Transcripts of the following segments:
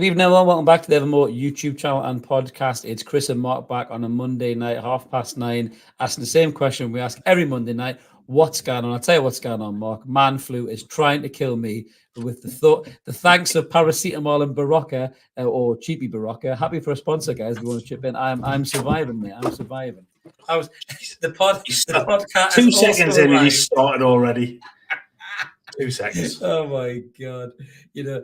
Good evening, everyone. Welcome back to the Evermore YouTube channel and podcast. It's Chris and Mark back on a Monday night, 9:30, asking the same question we ask every Monday night. What's going on? I'll tell you what's going on, Mark. Man flu is trying to kill me. But with the thanks of paracetamol and Barocca, or cheapy Barocca. Happy for a sponsor, guys. If you want to chip in, I'm surviving, mate. I'm surviving. The podcast. 2 seconds in and he started already. 2 seconds. Oh my God. You know,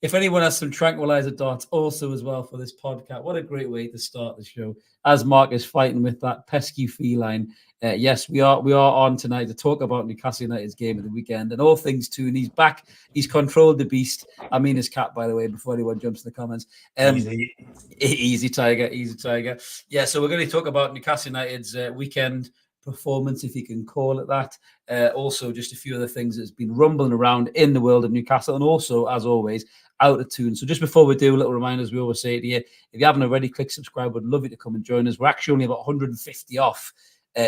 if anyone has some tranquilizer darts also as well for this podcast, what a great way to start the show. As Mark is fighting with that pesky feline. Yes, we are on tonight to talk about Newcastle United's game of the weekend and all things too. And he's back. He's controlled the beast. I mean his cat, by the way, before anyone jumps in the comments. Easy tiger. Yeah, so we're going to talk about Newcastle United's weekend performance, if you can call it that. Also, just a few other things that's been rumbling around in the world of Newcastle, and also, as always, Out of Toon. So just before we do, little reminders, we always say to you, if you haven't already, click subscribe. We'd love you to come and join us. We're actually only about 150 off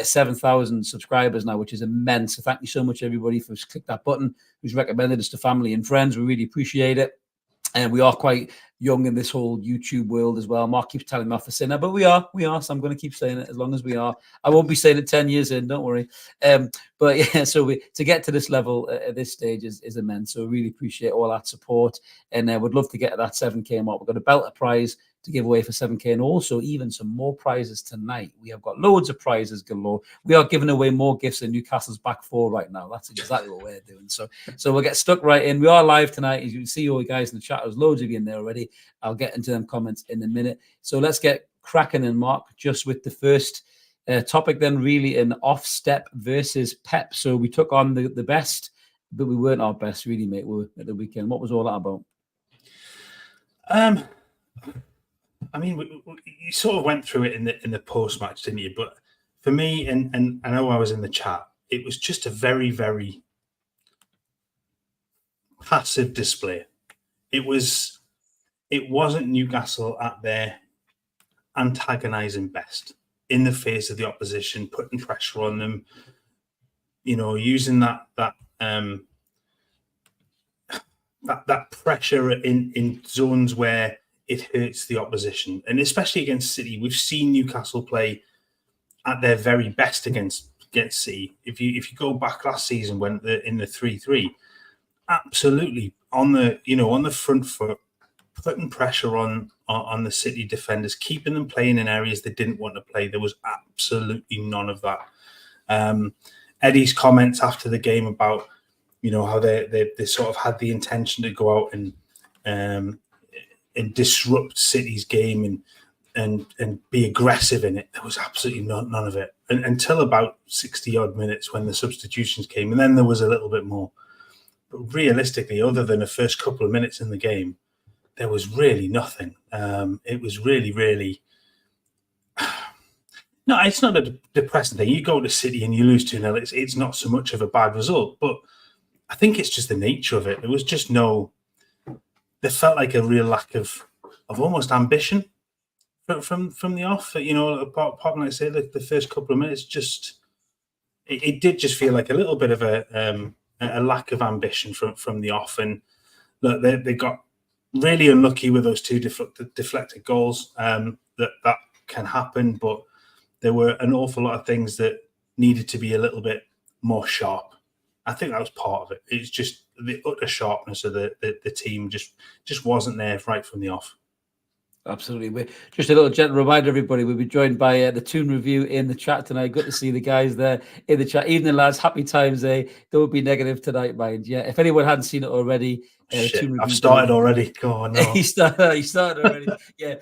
7,000 subscribers now, which is immense. So thank you so much, everybody, for click that button, who's recommended us to family and friends. We really appreciate it. And we are quite young in this whole YouTube world as well. Mark keeps telling me off for saying that, but we are. So I'm going to keep saying it as long as we are. I won't be saying it 10 years in, don't worry. But yeah, so to get to this level at this stage is immense. So we really appreciate all that support. And would love to get to that 7K mark. We've got a belter prize to give away for 7K, and also even some more prizes tonight. We have got loads of prizes galore. We are giving away more gifts than Newcastle's back four right now. That's exactly what we're doing. So we'll get stuck right in. We are live tonight. As you can see, all you guys in the chat, there's loads of you in there already. I'll get into them comments in a minute. So let's get cracking in, Mark, just with the first topic then, really, an off-step versus PEP. So we took on the best, but we weren't our best, really, mate, at the weekend. What was all that about? I mean, you sort of went through it in the post-match, didn't you? But for me, and I know I was in the chat, it was just a very, very passive display. It wasn't Newcastle at their antagonising best in the face of the opposition, putting pressure on them, you know, using that pressure in zones where it hurts the opposition, and especially against City. We've seen Newcastle play at their very best against City. If you go back last season when in the 3-3, absolutely on the front foot, putting pressure on the City defenders, keeping them playing in areas they didn't want to play. There was absolutely none of that. Eddie's comments after the game about, you know, how they sort of had the intention to go out and disrupt City's game and be aggressive in it. There was absolutely none of it until about 60-odd minutes when the substitutions came, and then there was a little bit more. But realistically, other than the first couple of minutes in the game, there was really nothing. It was really, really... No, it's not a depressing thing. You go to City and you lose 2-0, it's not so much of a bad result, but I think it's just the nature of it. There was just no... There felt like a real lack of almost ambition from the off. You know, apart from, like I say, the first couple of minutes, just it did just feel like a little bit of a lack of ambition from the off. And look, they got really unlucky with those two deflected goals. That can happen, but there were an awful lot of things that needed to be a little bit more sharp. I think that was part of it. It's just the utter sharpness of the team just wasn't there right from the off. Absolutely. Just a little gentle reminder, everybody, we'll be joined by the Toon Review in the chat tonight. Good to see the guys there in the chat. Evening, lads. Happy times, eh? Don't be negative tonight, mind. Yeah, if anyone hadn't seen it already, I've started already. Go on, no. He started already. Yeah,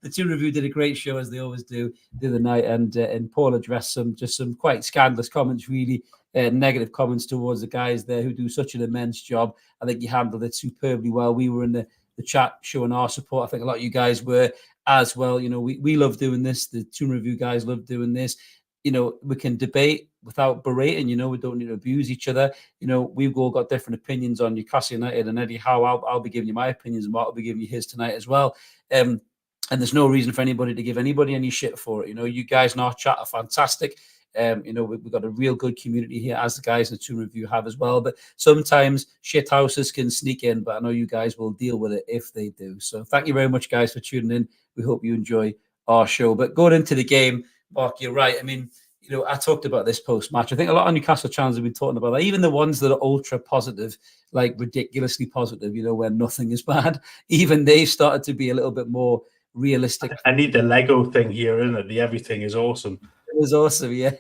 the Toon Review did a great show, as they always do, the other night, and Paul addressed some quite scandalous comments, really. Negative comments towards the guys there who do such an immense job. I think you handled it superbly well. We were in the chat showing our support. I think a lot of you guys were as well. You know, we love doing this. The Toon Review guys love doing this. You know, we can debate without berating. You know, we don't need to abuse each other. You know, we've all got different opinions on Newcastle United and Eddie Howe. I'll be giving you my opinions, and Mark will be giving you his tonight as well. And there's no reason for anybody to give anybody any shit for it. You know, you guys in our chat are fantastic. You know, we've got a real good community here, as the guys in the Toon Review have as well. But sometimes shit houses can sneak in, but I know you guys will deal with it if they do. So thank you very much, guys, for tuning in. We hope you enjoy our show. But going into the game, Mark, you're right. I mean, you know, I talked about this post-match. I think a lot of Newcastle channels have been talking about that. Even the ones that are ultra positive, like ridiculously positive, you know, where nothing is bad, even they've started to be a little bit more realistic. I need the Lego thing here, isn't it? The everything is awesome. It was awesome, yeah.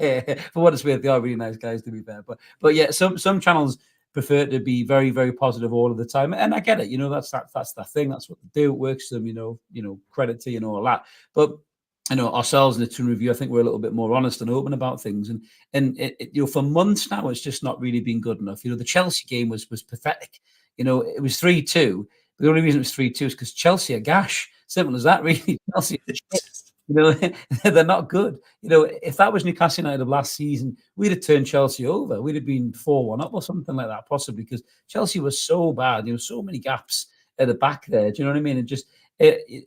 For what it's worth, they are really nice guys, to be fair. But yeah, some channels prefer to be very, very positive all of the time, and I get it. You know, that's their thing. That's what they do. It works for them. You know, credit to you and all that. But you know, ourselves in the Toon Review, I think we're a little bit more honest and open about things. And you know, for months now, it's just not really been good enough. You know, the Chelsea game was pathetic. You know, it was 3-2. The only reason it was 3-2 is because Chelsea are gash. Simple as that, really. Chelsea are shit. You know, they're not good. You know, if that was Newcastle United of last season, we'd have turned Chelsea over. We'd have been 4-1 up or something like that, possibly, because Chelsea was so bad. You know, so many gaps at the back there. Do you know what I mean? And just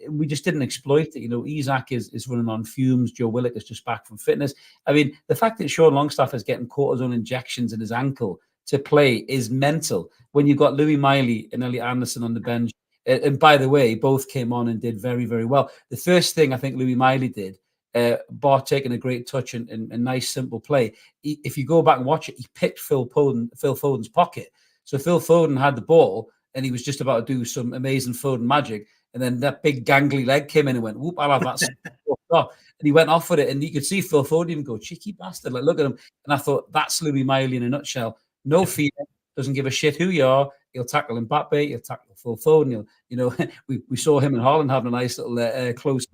we just didn't exploit it. You know, Isak is running on fumes. Joe Willock is just back from fitness. I mean, the fact that Sean Longstaff is getting cortisone injections in his ankle to play is mental. When you've got Louis Miley and Elliot Anderson on the bench, and by the way, both came on and did very, very well. The first thing I think Louis Miley did, bar taking a great touch and nice, simple play. If you go back and watch it, he picked Phil Foden's pocket. So Phil Foden had the ball and he was just about to do some amazing Foden magic. And then that big gangly leg came in and went, whoop, I'll have that. And he went off with it. And you could see Phil Foden even go, cheeky bastard. Like, look at him. And I thought, that's Louis Miley in a nutshell. No fear, doesn't give a shit who you are. He'll tackle Mbappe, he'll tackle Phil Foden. You know, we saw him and Haaland having a nice little close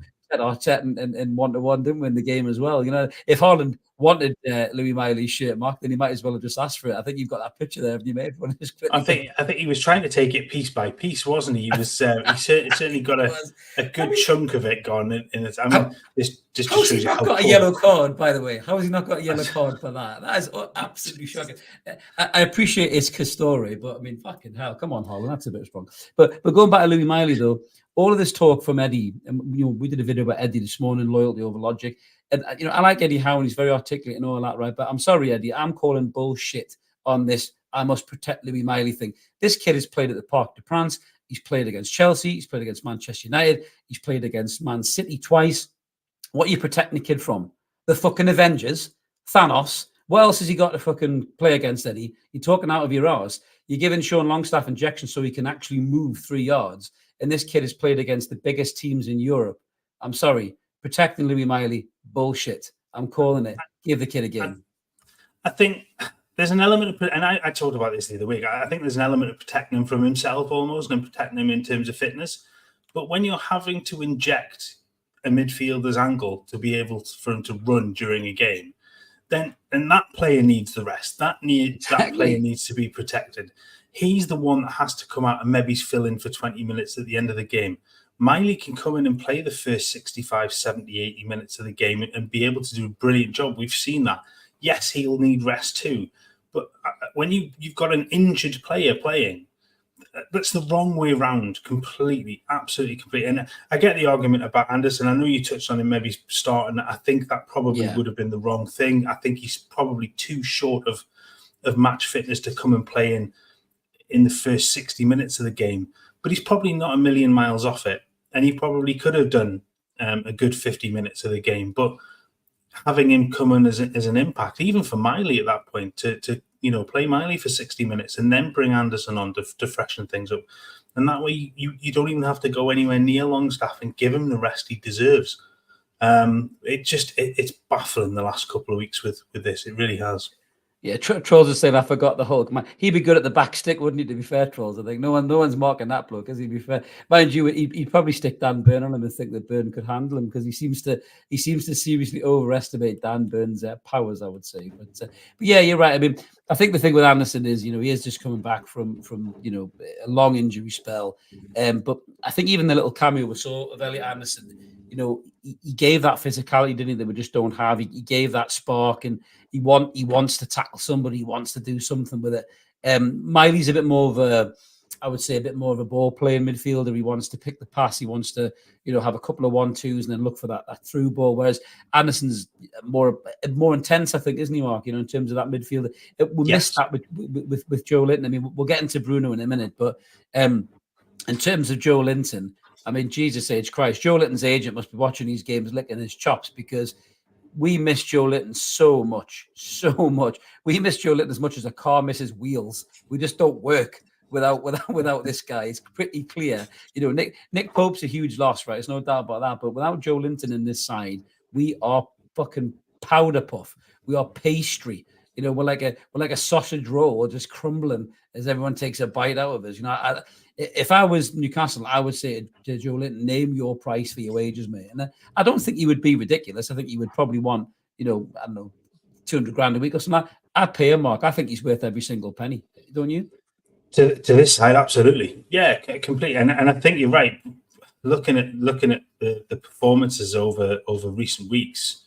chat and one-to-one, didn't we, in the game as well? You know, if Haaland wanted Louis Miley's shirt, Mark, then he might as well have just asked for it. I think you've got that picture there, haven't you, mate? I think he was trying to take it piece by piece, wasn't he? He was he certainly got a good chunk of it gone in it. I mean, this just shows you how got a yellow card, by the way. How has he not got a yellow card for that? That is absolutely shocking. I appreciate his story, but I mean, fucking hell, come on, Haaland, that's a bit strong. But going back to Louis Miley though, all of this talk from Eddie, and you know, we did a video about Eddie this morning, loyalty over logic. And you know, I like Eddie Howe and he's very articulate and all that, right? But I'm sorry, Eddie, I'm calling bullshit on this. I must protect Louis Miley thing. This kid has played at the Parc des Princes. He's played against Chelsea. He's played against Manchester United. He's played against Man City twice. What are you protecting the kid from? The fucking Avengers, Thanos. What else has he got to fucking play against, Eddie? You're talking out of your arse. You're giving Sean Longstaff injections so he can actually move 3 yards. And this kid has played against the biggest teams in Europe. I'm sorry. Protecting Louis Miley, bullshit. I'm calling it. Give the kid a game. I think there's an element of, and I talked about this the other week, I think there's an element of protecting him from himself almost and protecting him in terms of fitness. But when you're having to inject a midfielder's ankle to be able for him to run during a game, then that player needs the rest. That player needs to be protected. He's the one that has to come out and maybe fill in for 20 minutes at the end of the game. Miley can come in and play the first 65, 70, 80 minutes of the game and be able to do a brilliant job. We've seen that. Yes, he'll need rest too. But when you've got an injured player playing, that's the wrong way around completely, absolutely completely. And I get the argument about Anderson. I know you touched on him maybe starting. I think that probably would have been the wrong thing. I think he's probably too short of match fitness to come and play in the first 60 minutes of the game. But he's probably not a million miles off it. And he probably could have done a good 50 minutes of the game. But having him come in as an impact, even for Miley at that point, to play Miley for 60 minutes and then bring Anderson on to freshen things up. And that way you don't even have to go anywhere near Longstaff and give him the rest he deserves. It's baffling the last couple of weeks with this. It really has. Yeah, Trolls is saying I forgot the Hulk. Man, he'd be good at the back stick, wouldn't he? To be fair, Trolls, I think no one's marking that bloke, is he? Be fair, mind you, he'd probably stick Dan Burn on him and think that Burn could handle him because he seems to seriously overestimate Dan Burn's powers, I would say. But yeah, you're right. I mean, I think the thing with Anderson is, he is just coming back from a long injury spell. But I think even the little cameo we saw of Elliot Anderson, he gave that physicality, didn't he, that we just don't have. He gave that spark, and he wants to tackle somebody. He wants to do something with it. Miley's a bit more of I would say, a bit more of a ball playing midfielder. He wants to pick the pass. He wants to, have a couple of 1-2s and then look for that through ball. Whereas Anderson's more intense, I think, isn't he, Mark? In terms of that midfielder, we missed that with Joe Linton. I mean, we'll get into Bruno in a minute, but in terms of Joe Linton, I mean, Jesus H. Christ, Joe Linton's agent must be watching these games, licking his chops, because we miss Joe Linton so much. We miss Joe Linton as much as a car misses wheels. We just don't work without this guy. It's pretty clear. Nick Pope's a huge loss, right? There's no doubt about that. But without Joe Linton in this side, we are fucking powder puff. We are pastry. We're like a sausage roll, just crumbling as everyone takes a bite out of us. If I was Newcastle, I would say to Joe Linton, name your price for your wages, mate. And I don't think he would be ridiculous. I think he would probably want, I don't know, 200 grand a week or something. I'd pay him, Mark. I think he's worth every single penny. Don't you? To this side, absolutely. Yeah, completely. And I think you're right. Looking at the performances over recent weeks,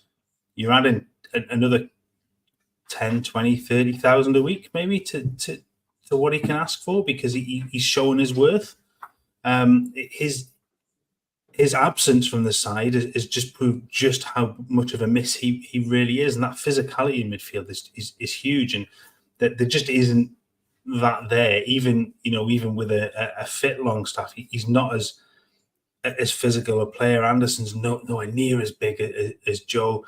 you're adding another 10, 20, 30,000 a week, maybe to what he can ask for, because he's showing his worth. His absence from the side has just proved just how much of a miss he really is, and that physicality in midfield is huge, and that there just isn't that there. Even with a fit Longstaff, he's not as physical a player. Anderson's nowhere near as big as Joe.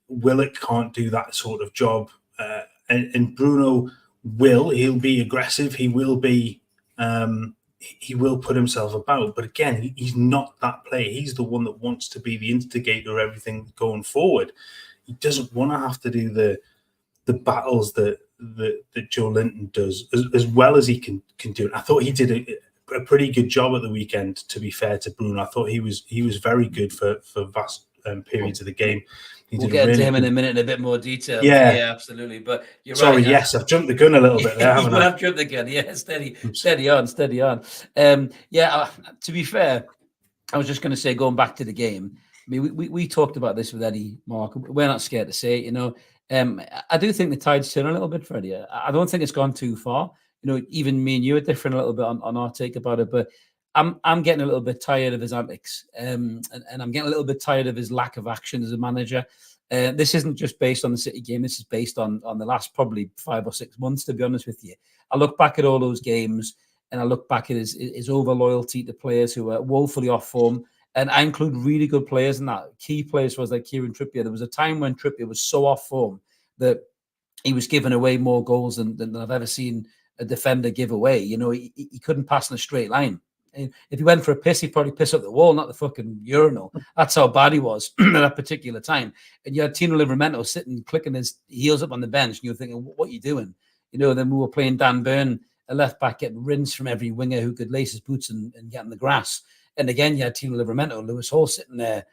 Willett can't do that sort of job, and Bruno he'll be aggressive. He will put himself about, but again, he's not that player. He's the one that wants to be the instigator of everything going forward. He doesn't want to have to do the battles that Joe Linton does as well as he can do it. I thought he did a pretty good job at the weekend, to be fair to Bruno. I thought he was very good for vast periods of the game. We'll get into him in a minute in a bit more detail. Yeah, absolutely. But you're sorry, right. Yes, I've jumped the gun a little bit there, haven't I? I've jumped the gun. Yeah, steady on. To be fair, I was just going to say, going back to the game, I mean, we talked about this with Eddie, Mark. We're not scared to say it, I do think the tide's turned a little bit for Eddie. I don't think it's gone too far. Even me and you are different a little bit on our take about it, but I'm getting a little bit tired of his antics, and I'm getting a little bit tired of his lack of action as a manager. This isn't just based on the City game. This is based on the last probably 5 or 6 months, to be honest with you. I look back at all those games, and I look back at his over loyalty to players who are woefully off form, and I include really good players in that. Key players was like Kieran Trippier. There was a time when Trippier was so off form that he was giving away more goals than I've ever seen a defender give away. He couldn't pass in a straight line. And if he went for a piss, he'd probably piss up the wall, not the fucking urinal. That's how bad he was at that particular time. And you had Tino Livramento sitting, clicking his heels up on the bench, and you were thinking, what are you doing? Then we were playing Dan Burn, a left back, getting rinsed from every winger who could lace his boots and get in the grass. And again, you had Tino Livramento and Lewis Hall sitting there,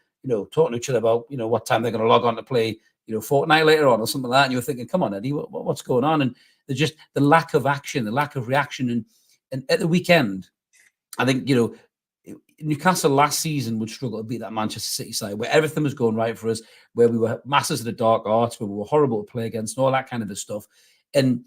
talking to each other about, what time they're going to log on to play, fortnight later on or something like that. And you were thinking, come on, Eddie, what's going on? And there's just the lack of action, the lack of reaction. And at the weekend, I think, Newcastle last season would struggle to beat that Manchester City side, where everything was going right for us, where we were masters of the dark arts, where we were horrible to play against, and all that kind of stuff. And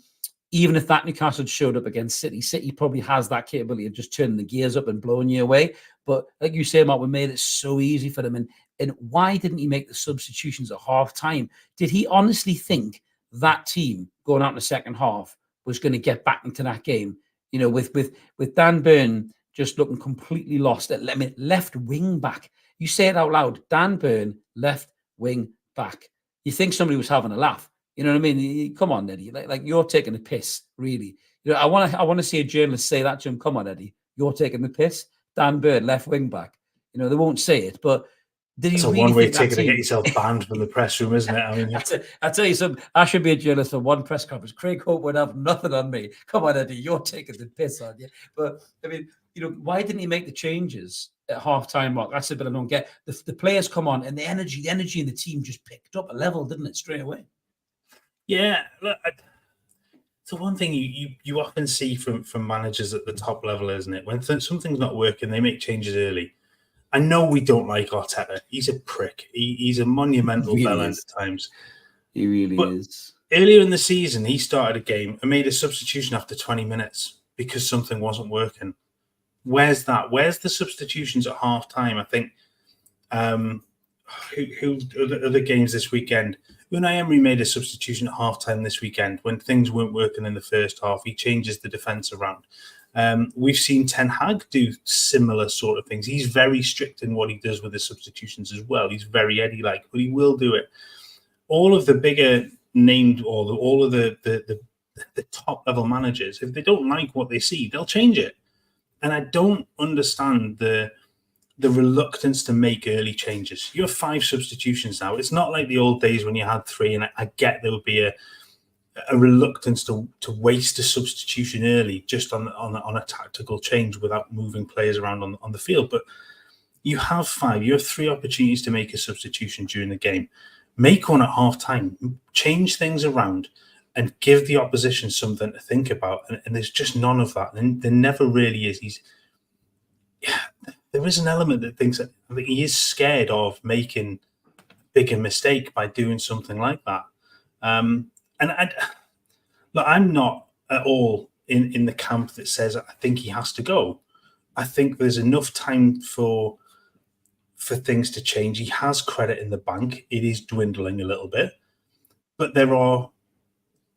even if that Newcastle had showed up against City probably has that capability of just turning the gears up and blowing you away. But like you say, Mark, we made it so easy for them. And why didn't he make the substitutions at half time? Did he honestly think that team going out in the second half was going to get back into that game? With Dan Burn just looking completely lost at left wing back. You say it out loud, Dan Burn, left wing back. You think somebody was having a laugh. You know what I mean? Come on, Eddie. Like you're taking the piss, really. I want to see a journalist say that to him. Come on, Eddie. You're taking the piss. Dan Burn, left wing back. They won't say it, but did he? It's really a one-way ticket to get yourself banned from the press room, isn't it? I mean, I tell you something. I should be a journalist for one press conference. Craig Hope would have nothing on me. Come on, Eddie. You're taking the piss, aren't you? But I mean, why didn't he make the changes at half-time, Mark? That's a bit I don't get. The players come on, and the energy in the team just picked up a level, didn't it, straight away? Yeah, look, so one thing you often see from managers at the top level, isn't it? When something's not working, they make changes early. I know we don't like Arteta. He's a prick. He's a monumental bellend at times. He really is. Earlier in the season, he started a game and made a substitution after 20 minutes. because something wasn't working. Where's that? Where's the substitutions at half time? I think who other games this weekend? Unai Emery made a substitution at half time this weekend when things weren't working in the first half. He changes the defence around. We've seen Ten Hag do similar sort of things. He's very strict in what he does with the substitutions as well. He's very Eddie-like, but he will do it. All of the bigger named, or all of the top level managers, if they don't like what they see, they'll change it. And I don't understand the reluctance to make early changes. You have 5 substitutions now. It's not like the old days when you had 3, and I get there would be a reluctance to waste a substitution early just on a tactical change without moving players around on the field. But you have 5. You have 3 opportunities to make a substitution during the game. Make one at half time. Change things around and give the opposition something to think about. And there's just none of that. And there never really is. There is an element that thinks that he is scared of making a bigger mistake by doing something like that. And I'm not at all in the camp that says I think he has to go. I think there's enough time for things to change. He has credit in the bank. It is dwindling a little bit. But there are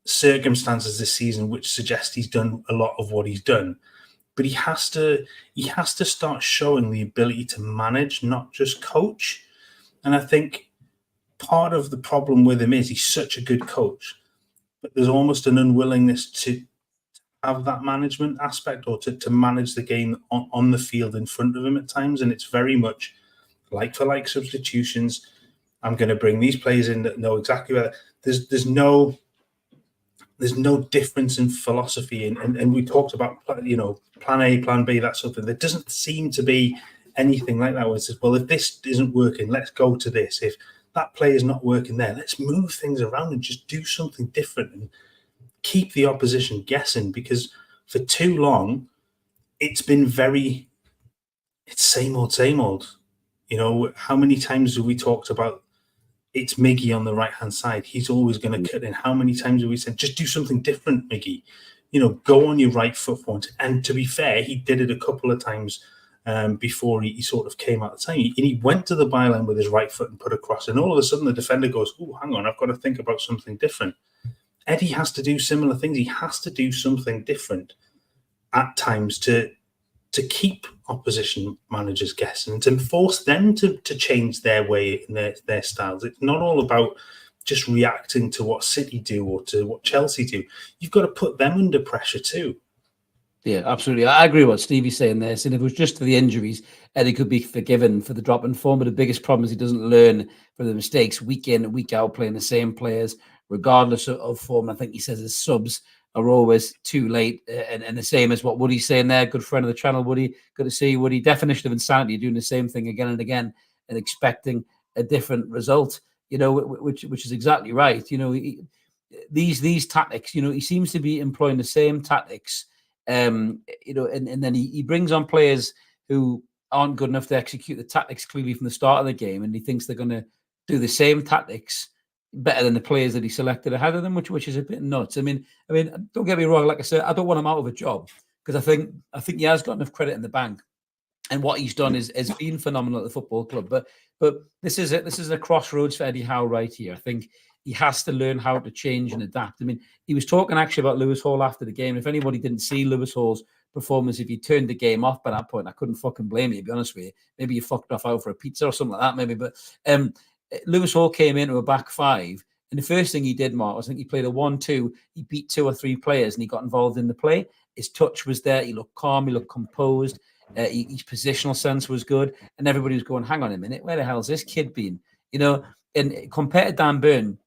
circumstances this season which suggest he's done a lot of what he's done. But he has to start showing the ability to manage, not just coach. And I think part of the problem with him is he's such a good coach, but there's almost an unwillingness to have that management aspect, or to manage the game on the field in front of him at times. And it's very much like for like substitutions. I'm going to bring these players in that know exactly where. There's no difference in philosophy, and we talked about plan A, plan B, that sort of thing. There doesn't seem to be anything like that where it says, well, if this isn't working, let's go to this. If that player is not working there, let's move things around and just do something different and keep the opposition guessing. Because for too long, it's been it's same old. How many times have we talked about it's Miggy on the right-hand side? He's always going to cut in. How many times have we said, just do something different, Miggy? Go on your right foot once. And to be fair, he did it a couple of times before he sort of came out of time. He went to the byline with his right foot and put a cross, and all of a sudden the defender goes, oh, hang on, I've got to think about something different. Eddie has to do similar things. He has to do something different at times to keep opposition managers guessing and to force them to change their way and their styles. It's not all about just reacting to what City do or to what Chelsea do. You've got to put them under pressure too. Yeah, absolutely. I agree with what Stevie's saying there. So if it was just for the injuries, Eddie could be forgiven for the drop in form. But the biggest problem is he doesn't learn from the mistakes week in and week out, playing the same players, regardless of form. I think he says his subs are always too late, and the same as what Woody's saying there. Good friend of the channel, Woody. Good to see you, Woody. Definition of insanity, doing the same thing again and again and expecting a different result. Which is exactly right. These tactics. He seems to be employing the same tactics. And then he brings on players who aren't good enough to execute the tactics clearly from the start of the game, and he thinks they're going to do the same tactics better than the players that he selected ahead of them, which is a bit nuts. I mean, don't get me wrong. Like I said, I don't want him out of a job, because I think he has got enough credit in the bank, and what he's done has been phenomenal at the football club. But this is a crossroads for Eddie Howe right here. I think he has to learn how to change and adapt. I mean, he was talking actually about Lewis Hall after the game. If anybody didn't see Lewis Hall's performance, if you turned the game off by that point, I couldn't fucking blame you, to be honest with you. Maybe you fucked off out for a pizza or something like that, maybe. But Lewis Hall came into a back 5, and the first thing he did, Mark, was I think he played a 1-2. He beat 2 or 3 players, and he got involved in the play. His touch was there. He looked calm. He looked composed. His positional sense was good, and everybody was going, hang on a minute, where the hell's this kid been? And compared to Dan Burn,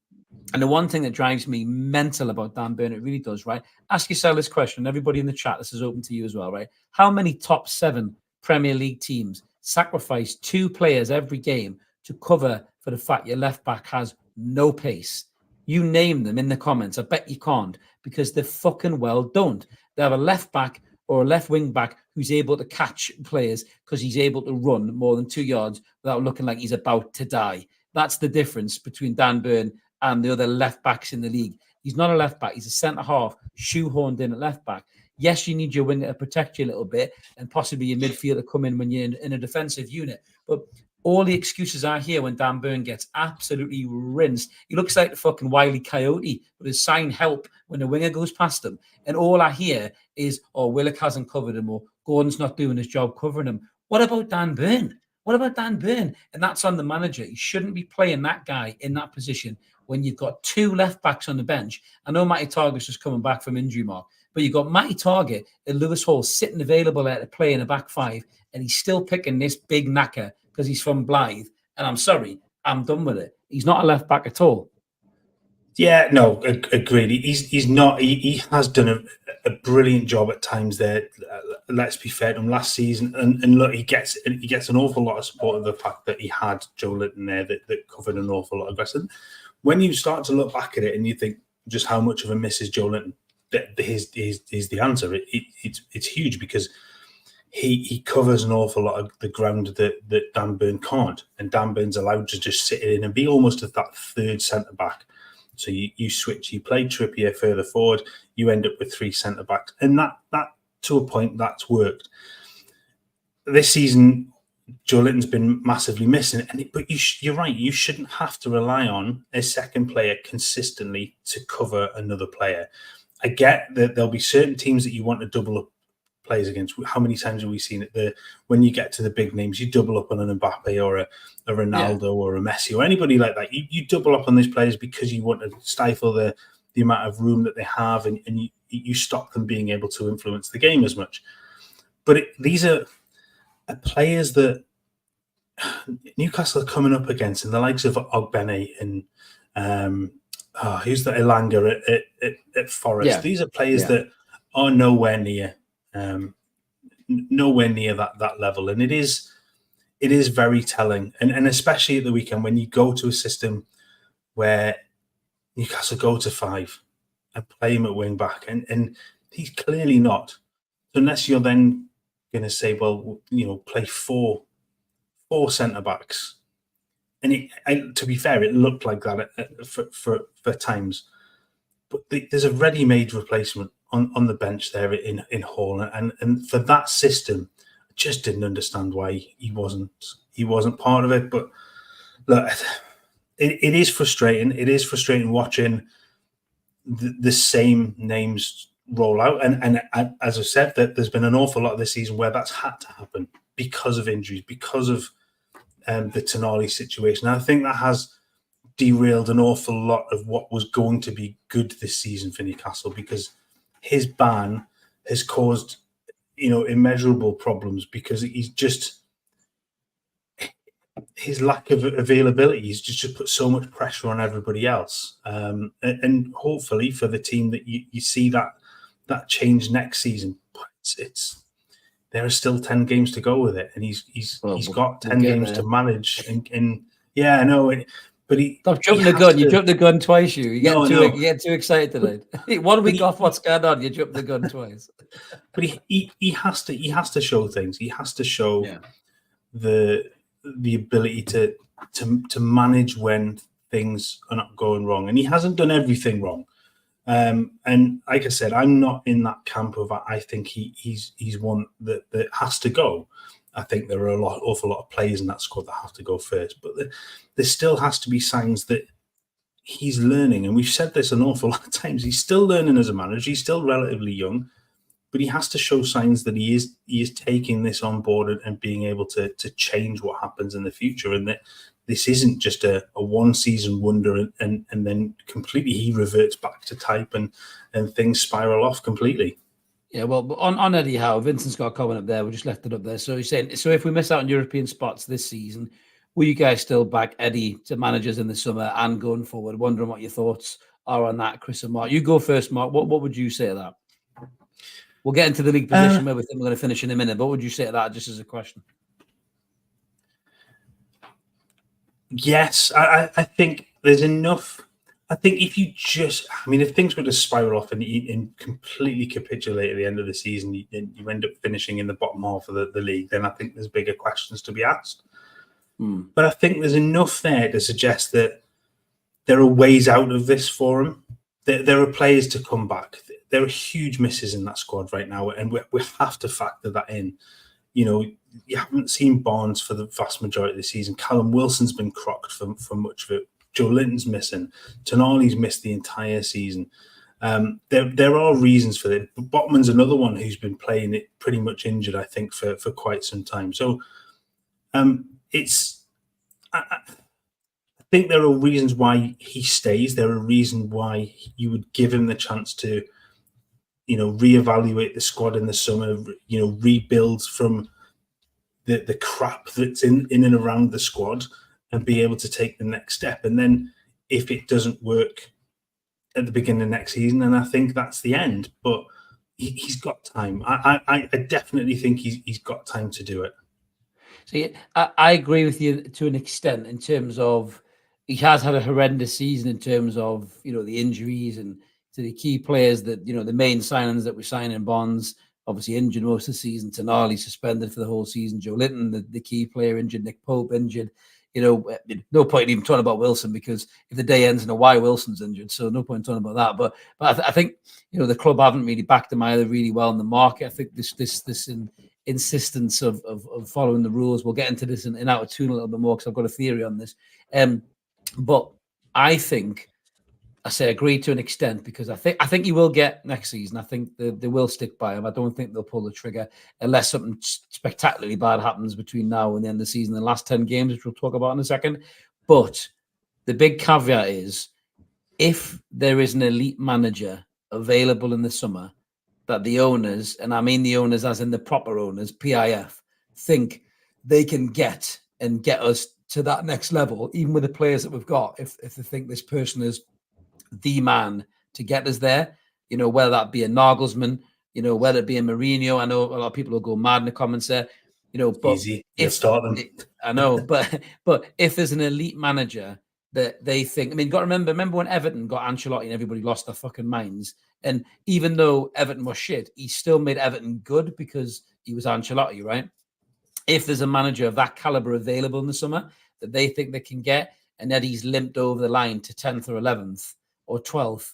and the one thing that drives me mental about Dan Burn, it really does, right? Ask yourself this question, everybody in the chat, this is open to you as well, right? How many top 7 Premier League teams sacrifice 2 players every game to cover for the fact your left back has no pace? You name them in the comments. I bet you can't, because they fucking well don't. They have a left back or a left wing back who's able to catch players because he's able to run more than 2 yards without looking like he's about to die. That's the difference between Dan Burn and the other left backs in the league. He's not a left back. He's a centre half, shoehorned in at left back. Yes, you need your winger to protect you a little bit and possibly your midfield to come in when you're in a defensive unit. But all the excuses I hear when Dan Burn gets absolutely rinsed. He looks like the fucking Wile E. Coyote with his sign help when the winger goes past him. And all I hear is, oh, Willock hasn't covered him, or Gordon's not doing his job covering him. What about Dan Burn? What about Dan Burn? And that's on the manager. He shouldn't be playing that guy in that position when you've got 2 left backs on the bench. I know Matty Target's just coming back from injury, Mark, but you've got Matty Target and Lewis Hall sitting available there to play in a back 5, and he's still picking this big knacker because he's from Blythe. And I'm sorry, I'm done with it. He's not a left back at all. Yeah, no, agreed. He's not. He has done a brilliant job at times there. Let's be fair to him. Last season, and look, he gets an awful lot of support of the fact that he had Joe Linton there that covered an awful lot of ground. When you start to look back at it and you think just how much of a miss is Joe Linton, here's the answer. It's huge because he covers an awful lot of the ground that Dan Burn can't, and Dan Burn's allowed to just sit in and be almost at that third centre back. So you switch, you play Trippier further forward, you end up with 3 centre backs, and that to a point that's worked. This season, Joe Linton's been massively missing, but you're right. You shouldn't have to rely on a second player consistently to cover another player. I get that there'll be certain teams that you want to double up players against. How many times have we seen it? When you get to the big names, you double up on an Mbappe or a Ronaldo or a Messi or anybody like that. You double up on these players because you want to stifle the amount of room that they have, and you stop them being able to influence the game as much. But these are players that Newcastle are coming up against, and the likes of Ogbene and who's that Elanga at Forest. Yeah. These are players that are nowhere near that level, and it is very telling, and especially at the weekend when you go to a system where Newcastle go to 5 and play him at wing back, and he's clearly not, unless you're then going to say, well, play four centre backs, and to be fair, it looked like that for times, but there's a ready-made replacement on the bench there in Hall, and for that system, I just didn't understand why he wasn't part of it. But look, it is frustrating. It is frustrating watching the same names roll out, and as I said, that there's been an awful lot this season where that's had to happen because of injuries, because of the Tonali situation. And I think that has derailed an awful lot of what was going to be good this season for Newcastle, because his ban has caused, immeasurable problems, because his lack of availability is just put so much pressure on everybody else. And hopefully for the team that you see that change next season. But there are still 10 games to go with it, and he's got 10 games to manage. And yeah, I know it. But stop jumping the gun. You jumped the gun twice. You get too excited today. 1 week off. What's going on? You jumped the gun twice. But he has to show things. He has to show the ability to manage when things are not going wrong, and he hasn't done everything wrong. And like I said, I'm not in that camp of I think he's one that has to go. I think there are awful lot of players in that squad that have to go first, but there still has to be signs that he's learning. And we've said this an awful lot of times. He's still learning as a manager. He's still relatively young, but he has to show signs that he is taking this on board and being able to change what happens in the future. And that this isn't just a one-season wonder and then completely he reverts back to type and things spiral off completely. Yeah, well, on Eddie Howe, Vincent's got a comment up there. We just left it up there. So he's saying, so if we miss out on European spots this season, will you guys still back Eddie to managers in the summer and going forward? Wondering what your thoughts are on that, Chris and Mark. You go first, Mark. What would you say to that? We'll get into the league position where we think we're going to finish in a minute. But what would you say to that, just as a question? Yes, I think there's enough. I think if things were to spiral off and completely capitulate at the end of the season, you end up finishing in the bottom half of the league, then I think there's bigger questions to be asked. But I think there's enough there to suggest that there are ways out of this for him. there are players to come back. There are huge misses in that squad right now, and we have to factor that in. You know, you haven't seen Barnes for the vast majority of the season. Callum Wilson's been crocked for much of it. Joe Linton's missing. Tonali's missed the entire season. There are reasons for it. Botman's another one who's been playing it pretty much injured, I think, for quite some time. So it's... I think there are reasons why he stays. There are reasons why you would give him the chance to, you know, reevaluate the squad in the summer, you know, rebuild from the crap that's in and around the squad and be able to take the next step. And then if it doesn't work at the beginning of next season, then I think that's the end. But he's got time. I definitely think he's got time to do it. So yeah, I agree with you to an extent in terms of he has had a horrendous season in terms of, you know, the injuries and to the key players that, you know, the main signings that we sign in Bonds, obviously injured most of the season. Tonali suspended for the whole season. Joe Linton, the key player, injured. Nick Pope injured. You know, no point in even talking about Wilson because if the day ends in a why Wilson's injured, so no point in talking about that. But I think, you know, the club haven't really backed him either really well in the market. I think this insistence of following the rules. We'll get into this in Out of Toon a little bit more because I've got a theory on this. But I think I say agree to an extent because I think he will get next season. I think they will stick by him. I don't think they'll pull the trigger unless something spectacularly bad happens between now and the end of the season. The last 10 games, which we'll talk about in a second. But the big caveat is if there is an elite manager available in the summer that the owners, and I mean the owners as in the proper owners, PIF, think they can get us to that next level, even with the players that we've got, if they think this person is the man to get us there, you know, whether that be a Nagelsmann, you know, whether it be a Mourinho. I know a lot of people will go mad in the comments there, you know, but easy. If start them. I know, but if there's an elite manager that they think, I mean, you got to remember when Everton got Ancelotti and everybody lost their fucking minds. And even though Everton was shit, he still made Everton good because he was Ancelotti, right? If there's a manager of that caliber available in the summer that they think they can get, and that he's limped over the line to 10th or 11th or 12th,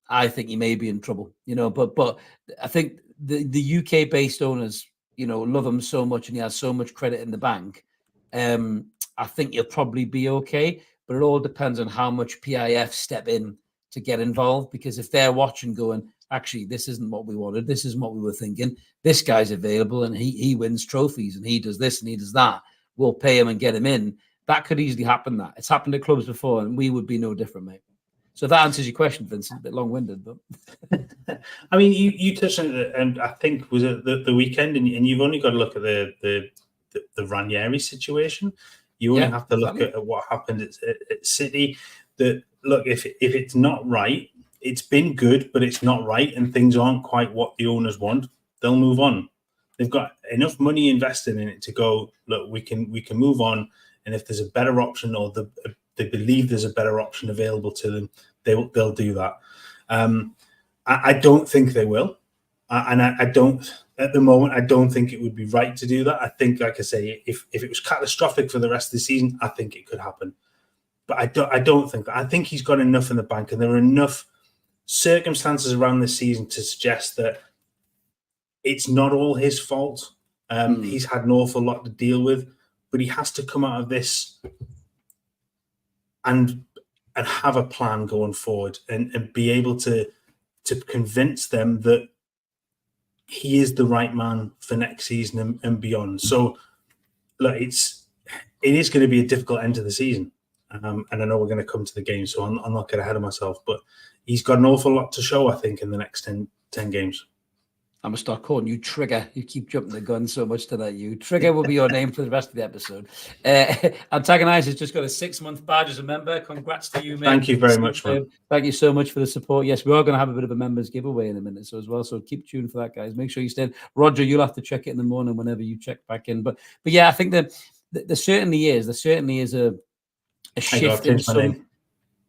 I think he may be in trouble, you know. But I think the UK-based owners, you know, love him so much and he has so much credit in the bank. I think he'll probably be okay, but it all depends on how much PIF step in to get involved. Because if they're watching going, actually, this isn't what we wanted, this isn't what we were thinking, this guy's available and he wins trophies and he does this and he does that, we'll pay him and get him in. That could easily happen. That it's happened at clubs before and we would be no different, mate. So that answers your question, Vincent. A bit long-winded, but I mean, you touched on it, and I think was it the weekend, and you've only got to look at the Ranieri situation. You only have to look at what happened at City. That look, if it's not right, it's been good, but it's not right, and things aren't quite what the owners want. They'll move on. They've got enough money invested in it to go. Look, we can move on, and if there's a better option or they believe there's a better option available to them, they'll do that. I don't think they will, and I don't at the moment. I don't think it would be right to do that. I think, like I say, if it was catastrophic for the rest of the season, I think it could happen. But I don't think that. I think he's got enough in the bank, and there are enough circumstances around this season to suggest that it's not all his fault. He's had an awful lot to deal with, but he has to come out of this and have a plan going forward and be able to convince them that he is the right man for next season and beyond. So look, it is going to be a difficult end to the season. And I know we're going to come to the game, so I'm not getting ahead of myself, but he's got an awful lot to show, I think, in the next 10 games. I'm going to start calling you Trigger. You keep jumping the gun so much tonight. You Trigger will be your name for the rest of the episode. Antagonize has just got a 6-month badge as a member. Congrats to you, mate. Thank you very much, man. Thank you so much for the support. Yes, we are going to have a bit of a members giveaway in a minute as well. So keep tuned for that, guys. Make sure you stay. Roger, you'll have to check it in the morning whenever you check back in. But yeah, I think that there certainly is a shift in some.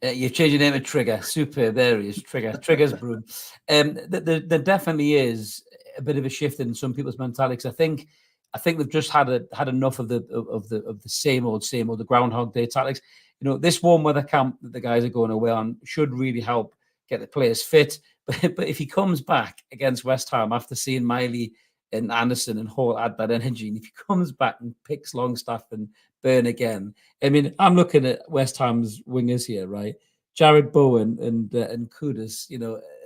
You've changed your name to Trigger. Super. There he is. Trigger's broom. There definitely is a bit of a shift in some people's mentalities. I think they've just had enough of the same old, the Groundhog Day tactics. You know, this warm weather camp that the guys are going away on should really help get the players fit. But if he comes back against West Ham after seeing Miley and Anderson and Hall add that energy, and if he comes back and picks Longstaff and Burn again, I mean, I'm looking at West Ham's wingers here, right? Jared Bowen and Kudus,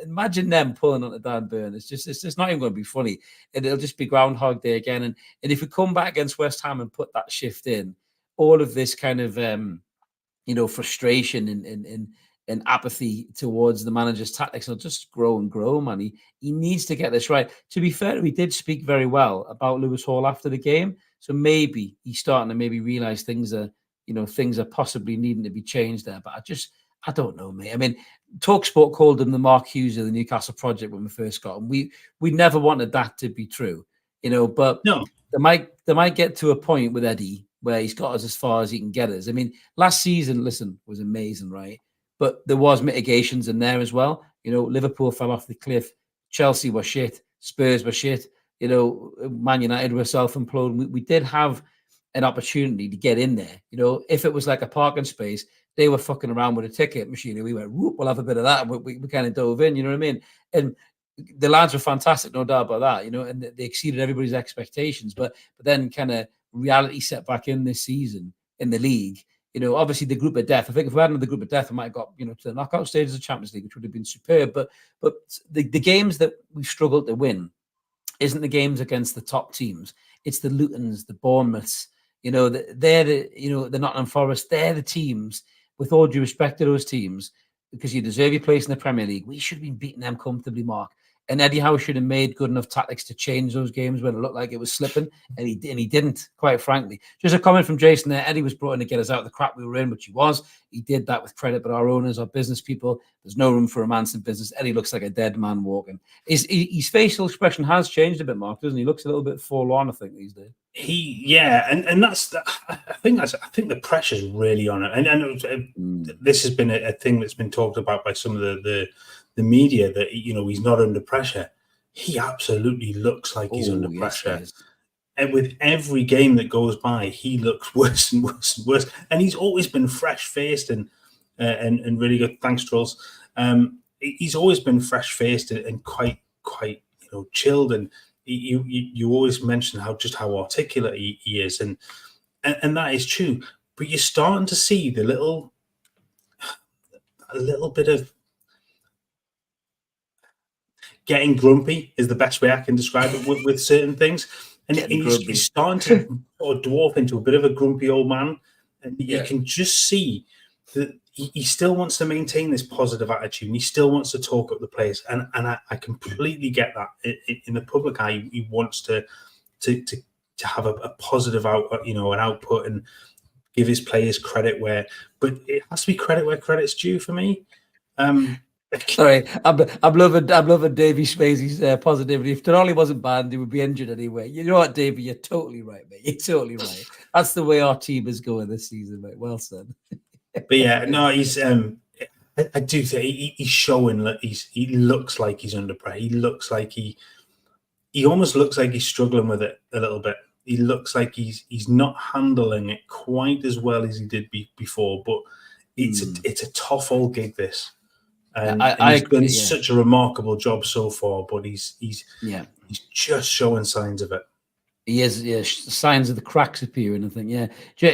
imagine them pulling onto Dan Burn. It's just not even going to be funny. And it'll just be Groundhog Day again. And if we come back against West Ham and put that shift in, all of this kind of frustration and apathy towards the manager's tactics will just grow and grow, man. He needs to get this right. To be fair, he did speak very well about Lewis Hall after the game. So maybe he's starting to maybe realize things are possibly needing to be changed there. But I don't know, mate. I mean, TalkSport called him the Mark Hughes of the Newcastle project when we first got him. We never wanted that to be true, but no, they might get to a point with Eddie where he's got us as far as he can get us. I mean, last season, was amazing, right? But there was mitigations in there as well. Liverpool fell off the cliff. Chelsea were shit. Spurs were shit. Man United were self-imploding. We did have an opportunity to get in there. If it was like a parking space, they were fucking around with a ticket machine. And we went, whoop, we'll have a bit of that. And we kind of dove in, you know what I mean? And the lads were fantastic, no doubt about that, and they exceeded everybody's expectations. But then kind of reality set back in this season in the league. Obviously the group of death. I think if we hadn't the group of death, we might have got, to the knockout stages of the Champions League, which would have been superb. But the games that we've struggled to win isn't the games against the top teams. It's the Lutons, the Bournemouths. They're the Nottingham Forest. They're the teams. With all due respect to those teams, because you deserve your place in the Premier League, we should have been beating them comfortably, Mark. And Eddie Howe should have made good enough tactics to change those games when it looked like it was slipping, and he didn't, quite frankly. Just a comment from Jason there. Eddie was brought in to get us out of the crap we were in, which he was. He did that with credit, but our owners, our business people, there's no room for romance in business. Eddie looks like a dead man walking. His facial expression has changed a bit, Mark, doesn't he? He looks a little bit forlorn, I think, these days. And that's I think the pressure's really on it, and this has been a thing that's been talked about by some of the media, that he's not under pressure. He absolutely looks like he's under pressure, and with every game that goes by, he looks worse and worse and worse. And he's always been fresh faced and really good. Thanks, trolls. He's always been fresh faced and quite chilled, and you always mention how articulate he is, and that is true. But you're starting to see a little bit of getting grumpy is the best way I can describe it with certain things, and he's starting to dwarf into a bit of a grumpy old man, and you can just see that he still wants to maintain this positive attitude, and he still wants to talk up the players, and I completely get that. In the public eye, he wants to have a positive an output, and give his players credit but it has to be credit where credit's due for me. Sorry, I'm loving Davey Swayze's positivity. If Tonali wasn't banned, he would be injured anyway. You know what, Davey? You're totally right, mate. You're totally right. That's the way our team is going this season, mate. Well said. But yeah, no, he's. I do think he's showing that he looks like he's under pressure. He looks like he almost looks like he's struggling with it a little bit. He looks like he's not handling it quite as well as he did before. But it's a tough old gig, this. And he's done such a remarkable job so far, but he's just showing signs of it. He is, signs of the cracks appearing, I think. Yeah,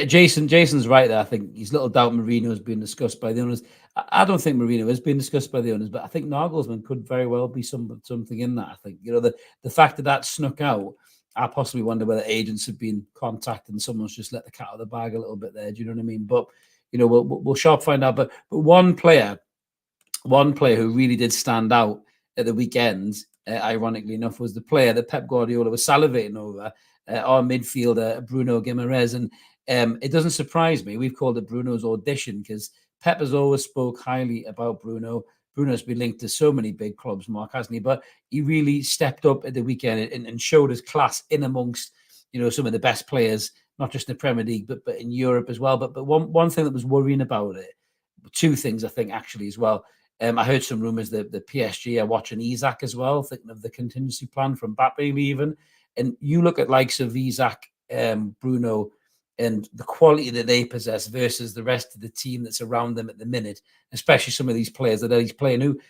Jason's right there. I think his little doubt Mourinho has been discussed by the owners. I don't think Mourinho has been discussed by the owners, but I think Nagelsmann could very well be something in that. I think the fact that snuck out. I possibly wonder whether agents have been contacted and someone's just let the cat out of the bag a little bit there. Do you know what I mean? But we'll sharp find out. But one player who really did stand out at the weekend, ironically enough, was the player that Pep Guardiola was salivating over, our midfielder, Bruno Guimaraes. And it doesn't surprise me. We've called it Bruno's audition because Pep has always spoke highly about Bruno. Bruno's been linked to so many big clubs, Mark, hasn't he? But he really stepped up at the weekend and showed his class in amongst, some of the best players, not just in the Premier League, but in Europe as well. But one thing that was worrying about it, two things I think actually as well. I heard some rumours that the PSG are watching Isak as well, thinking of the contingency plan from Mbappe leaving. And you look at likes of Isak, Bruno, and the quality that they possess versus the rest of the team that's around them at the minute, especially some of these players that he's playing who,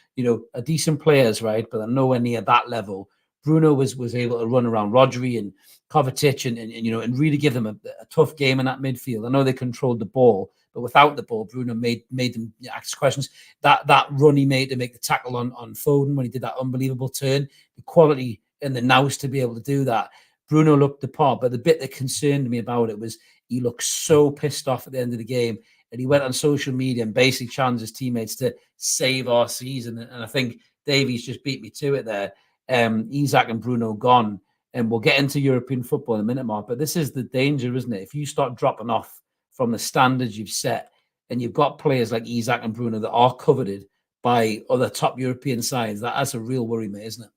are decent players, right? But they're nowhere near that level. Bruno was able to run around Rodri and Kovacic and really give them a tough game in that midfield. I know they controlled the ball, but without the ball, Bruno made them ask questions. That run he made to make the tackle on Foden when he did that unbelievable turn, the quality and the nous to be able to do that. Bruno looked the part, but the bit that concerned me about it was he looked so pissed off at the end of the game, and he went on social media and basically challenged his teammates to save our season. And I think Davies just beat me to it there. Isak and Bruno gone, and we'll get into European football in a minute, Mark. But this is the danger, isn't it? If you start dropping off from the standards you've set, and you've got players like Isak and Bruno that are coveted by other top European sides, that's a real worry, mate, isn't it?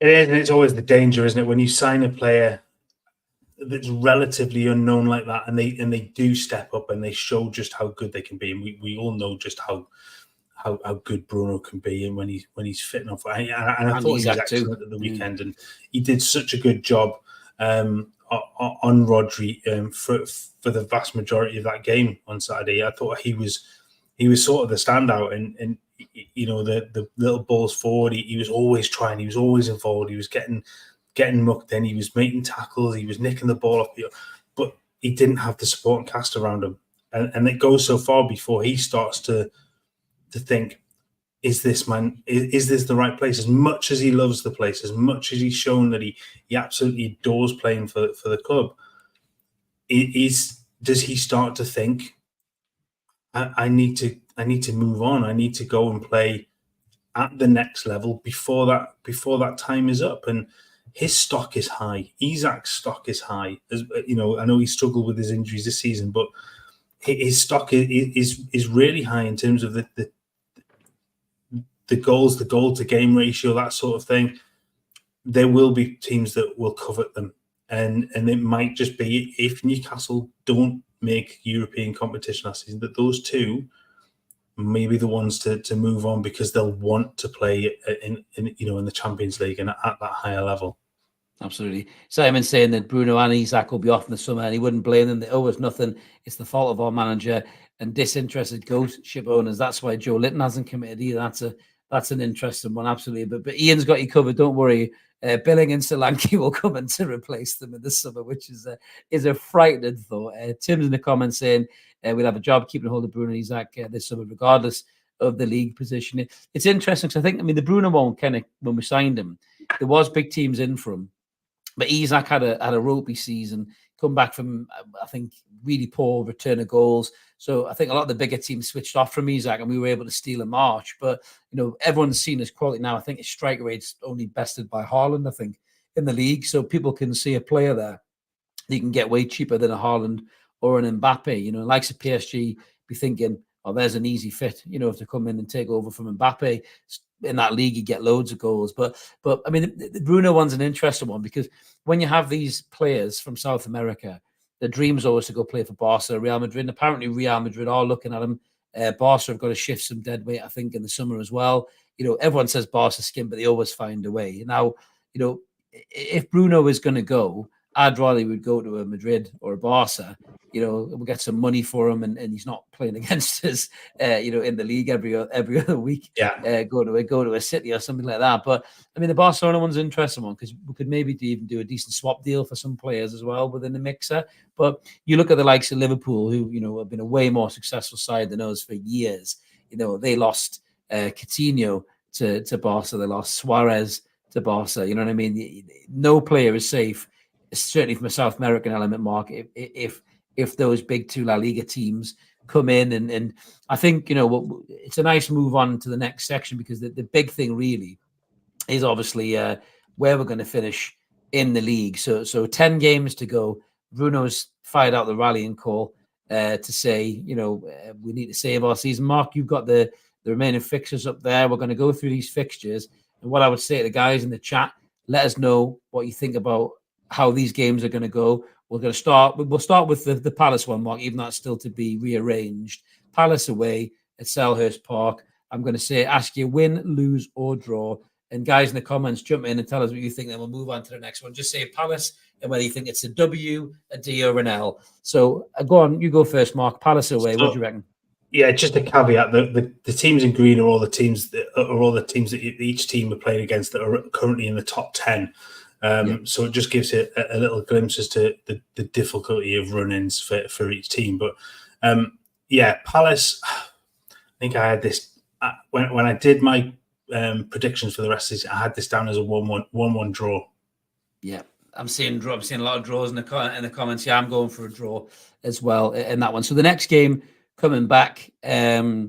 It is, and it's always the danger, isn't it, when you sign a player that's relatively unknown like that, and they do step up and they show just how good they can be, and we all know just how good Bruno can be, and when he's fit enough. And I thought he was excellent at the weekend, and he did such a good job on Rodri for the vast majority of that game on Saturday. I thought he was sort of the standout, and the little balls forward, he was always trying, he was always involved, he was getting mucked in, he was making tackles, he was nicking the ball off, but he didn't have the supporting cast around him, and it goes so far before he starts to think, is this the right place? As much as he loves the place, as much as he's shown that he absolutely adores playing for the club, does he start to think, I need to move on, I need to go and play at the next level before that time is up? And his stock is high. Isak's stock is high. As I know he struggled with his injuries this season, but his stock is really high in terms of the goals, the goal to game ratio, that sort of thing. There will be teams that will covet them, and it might just be, if Newcastle don't make European competition last season, that those two may be the ones to move on, because they'll want to play in the Champions League and at that higher level. Absolutely. Simon saying that Bruno and Isak will be off in the summer, and he wouldn't blame them. It's nothing. It's the fault of our manager and disinterested ghost ship owners. That's why Joe Linton hasn't committed either. That's an interesting one, absolutely. But Ian's got you covered. Don't worry. Billing and Solanke will come in to replace them in the summer, which is a frightening thought. Tim's in the comments saying we'll have a job keeping hold of Bruno and Isak this summer, regardless of the league position. It's interesting because I think, the Bruno one, kind of, when we signed him, there was big teams in for him. But Isak had a ropey season, come back from, I think, really poor return of goals. So I think a lot of the bigger teams switched off from Isak, and we were able to steal a march. But, everyone's seen his quality now. I think his strike rate's only bested by Haaland, I think, in the league. So people can see a player there that you can get way cheaper than a Haaland or an Mbappe. Likes of PSG, be thinking, oh, there's an easy fit, if they come in and take over from Mbappe. In that league, you get loads of goals. But the Bruno one's an interesting one, because when you have these players from South America, the dream's always to go play for Barca, Real Madrid. And apparently Real Madrid are looking at him. Barca have got to shift some dead weight, I think, in the summer as well. Everyone says Barca skin, but they always find a way. Now, if Bruno is going to go, I'd rather he would go to a Madrid or a Barca. We'll get some money for him, and he's not playing against us, in the league every other week. Yeah. Go to a City or something like that. But the Barcelona one's an interesting one, because we could maybe even do a decent swap deal for some players as well within the mixer. But you look at the likes of Liverpool, who have been a way more successful side than us for years. They lost Coutinho to Barca, they lost Suarez to Barca. You know what I mean? No player is safe, certainly from a South American element, Mark, if those big two La Liga teams come in. And I think, it's a nice move on to the next section, because the big thing really is obviously where we're going to finish in the league. So 10 games to go. Bruno's fired out the rallying call to say, we need to save our season. Mark, you've got the remaining fixtures up there. We're going to go through these fixtures. And what I would say to the guys in the chat, let us know what you think about how these games are going to go. We'll start with the Palace one, Mark, even though that's still to be rearranged. Palace away at Selhurst Park. I'm going to say, ask you win, lose, or draw. And guys in the comments, jump in and tell us what you think. Then we'll move on to the next one. Just say Palace and whether you think it's a W, a D, or an L. So go on, you go first, Mark. Palace away. What do you reckon? Yeah, just a caveat: the teams in green are all the teams that each team are playing against that are currently in the top 10. So it just gives it a little glimpse as to the difficulty of run-ins for each team. But Palace. I think I had this when I did my predictions for the rest of the season. I had this down as a 1-1 draw. Yeah. I'm seeing a lot of draws in the comments. Yeah, I'm going for a draw as well in that one. So the next game coming back, we'll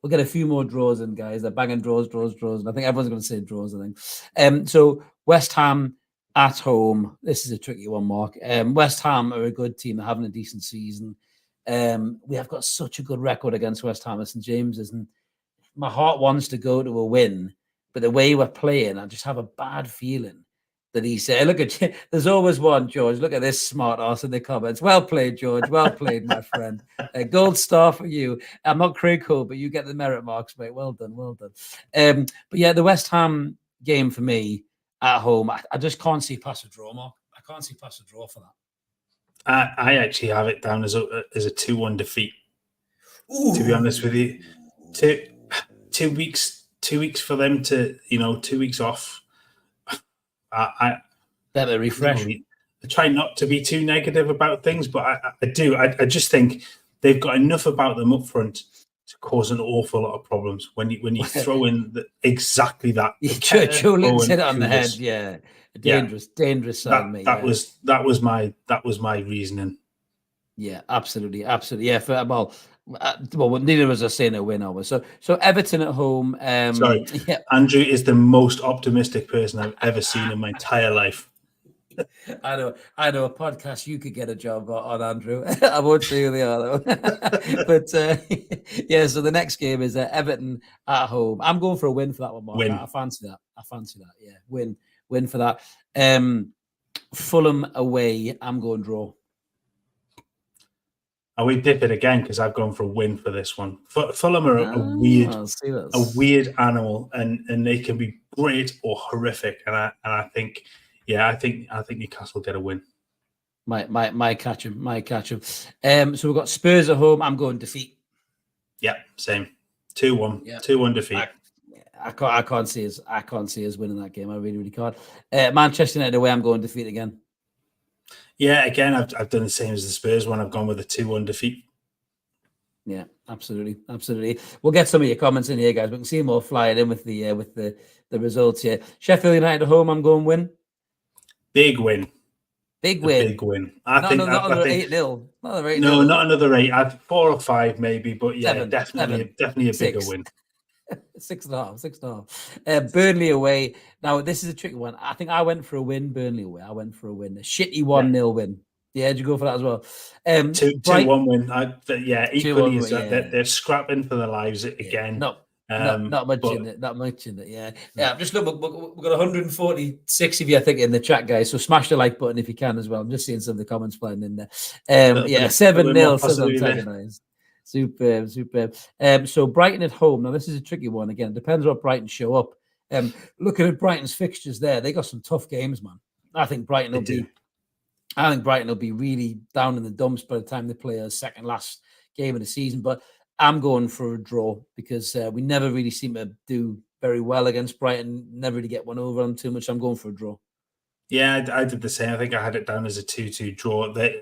get a few more draws in, guys. They're banging draws. And I think everyone's going to say draws, I think. So West Ham at home. This is a tricky one, Mark. West Ham are a good team. They're having a decent season. We have got such a good record against West Ham at St. James's, and my heart wants to go to a win. But the way we're playing, I just have a bad feeling that he said, look at you. There's always one, George. Look at this smart ass in the comments. Well played, George. Well played, my friend. Gold star for you. I'm not Craig Cole, but you get the merit marks, mate. Well done. But yeah, the West Ham game for me at home, I just can't see past a draw, Mark. I can't see past a draw for that. I actually have it down as a 2-1 defeat. Ooh. To be honest with you, 2 weeks for them to 2 weeks off. I better refresh. I try not to be too negative about things, but I do. I just think they've got enough about them up front to cause an awful lot of problems when you throw in exactly that. Joe Linton hit it on the head. Yeah, dangerous side, mate. That was my reasoning. Yeah, absolutely. Yeah, well, neither of us are saying a win over. So Everton at home. Sorry, yeah. Andrew is the most optimistic person I've ever seen in my entire life. I know a podcast you could get a job on, Andrew. I won't say who they are though. But yeah, so the next game is Everton at home. I'm going for a win for that one, Mark. Win. I fancy that. Yeah, win for that. Fulham away. I'm going draw. And we dip it again because I've gone for a win for this one. Fulham are a weird animal, and they can be great or horrific. And I think Newcastle get a win. Might catch him. So we've got Spurs at home. I'm going defeat. Yeah, same. 2-1. Yeah. 2-1 defeat. I can't see us winning that game. I really can't. Manchester United away. I'm going defeat again. Yeah, again, I've done the same as the Spurs one. I've gone with a 2-1 defeat. Yeah, absolutely. We'll get some of your comments in here, guys. We can see them all flying in with the results here. Sheffield United at home. I'm going win. Big win. I think not another 8-0. No, not another 8. 4 or 5 maybe, but yeah, definitely a bigger win. 6.5. Burnley away. Now, this is a tricky one. I think I went for a win. Burnley away. I went for a win. A shitty 1-0 win. Yeah, did you go for that as well? 2-1 win. Equally, they're scrapping for their lives again. Not much in it. Yeah. Just look, we've got 146 of you, I think, in the chat, guys. So smash the like button if you can as well. I'm just seeing some of the comments flying in there. 7-0 says antagonized. Superb. So Brighton at home. Now, this is a tricky one. Again, it depends what Brighton show up. Looking at Brighton's fixtures there, they got some tough games, man. I think Brighton will be really down in the dumps by the time they play a second last game of the season. But I'm going for a draw because we never really seem to do very well against Brighton. Never really get one over them too much. I'm going for a draw. Yeah, I did the same. I think I had it down as a 2-2 draw. The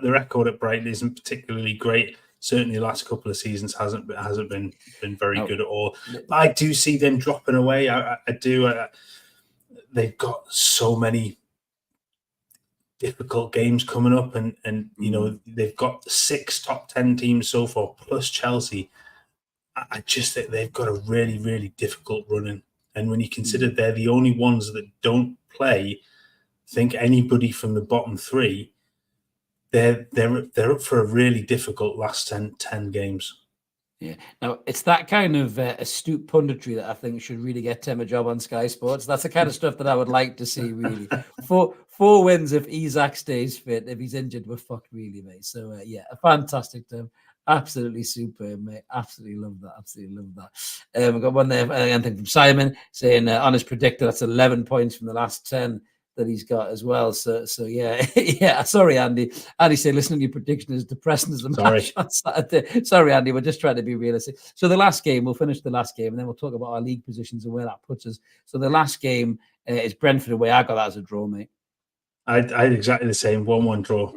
record at Brighton isn't particularly great. Certainly, the last couple of seasons hasn't been very good at all. But I do see them dropping away. I do. They've got so many difficult games coming up, and they've got 6 top 10 teams so far plus Chelsea. I just think they've got a really, really difficult running. And when you consider they're the only ones that don't play, think anybody from the bottom 3. They're up for a really difficult last 10 games. Yeah. Now, it's that kind of astute punditry that I think should really get Tim a job on Sky Sports. That's the kind of stuff that I would like to see, really. 4 wins if Isak stays fit. If he's injured, we're fucked, really, mate. So, a fantastic, Tim. Absolutely superb, mate. Absolutely love that. Absolutely love that. We've got one there, anything from Simon saying on his predictor, that's 11 points from the last 10 that he's got as well. So yeah, yeah. Sorry, Andy. Andy said, listening to your prediction is depressing as the match on Saturday. Sorry, Andy. We're just trying to be realistic. So the last game, we'll finish the last game, and then we'll talk about our league positions and where that puts us. So the last game is Brentford away. I got that as a draw, mate. I had exactly the same 1-1 draw.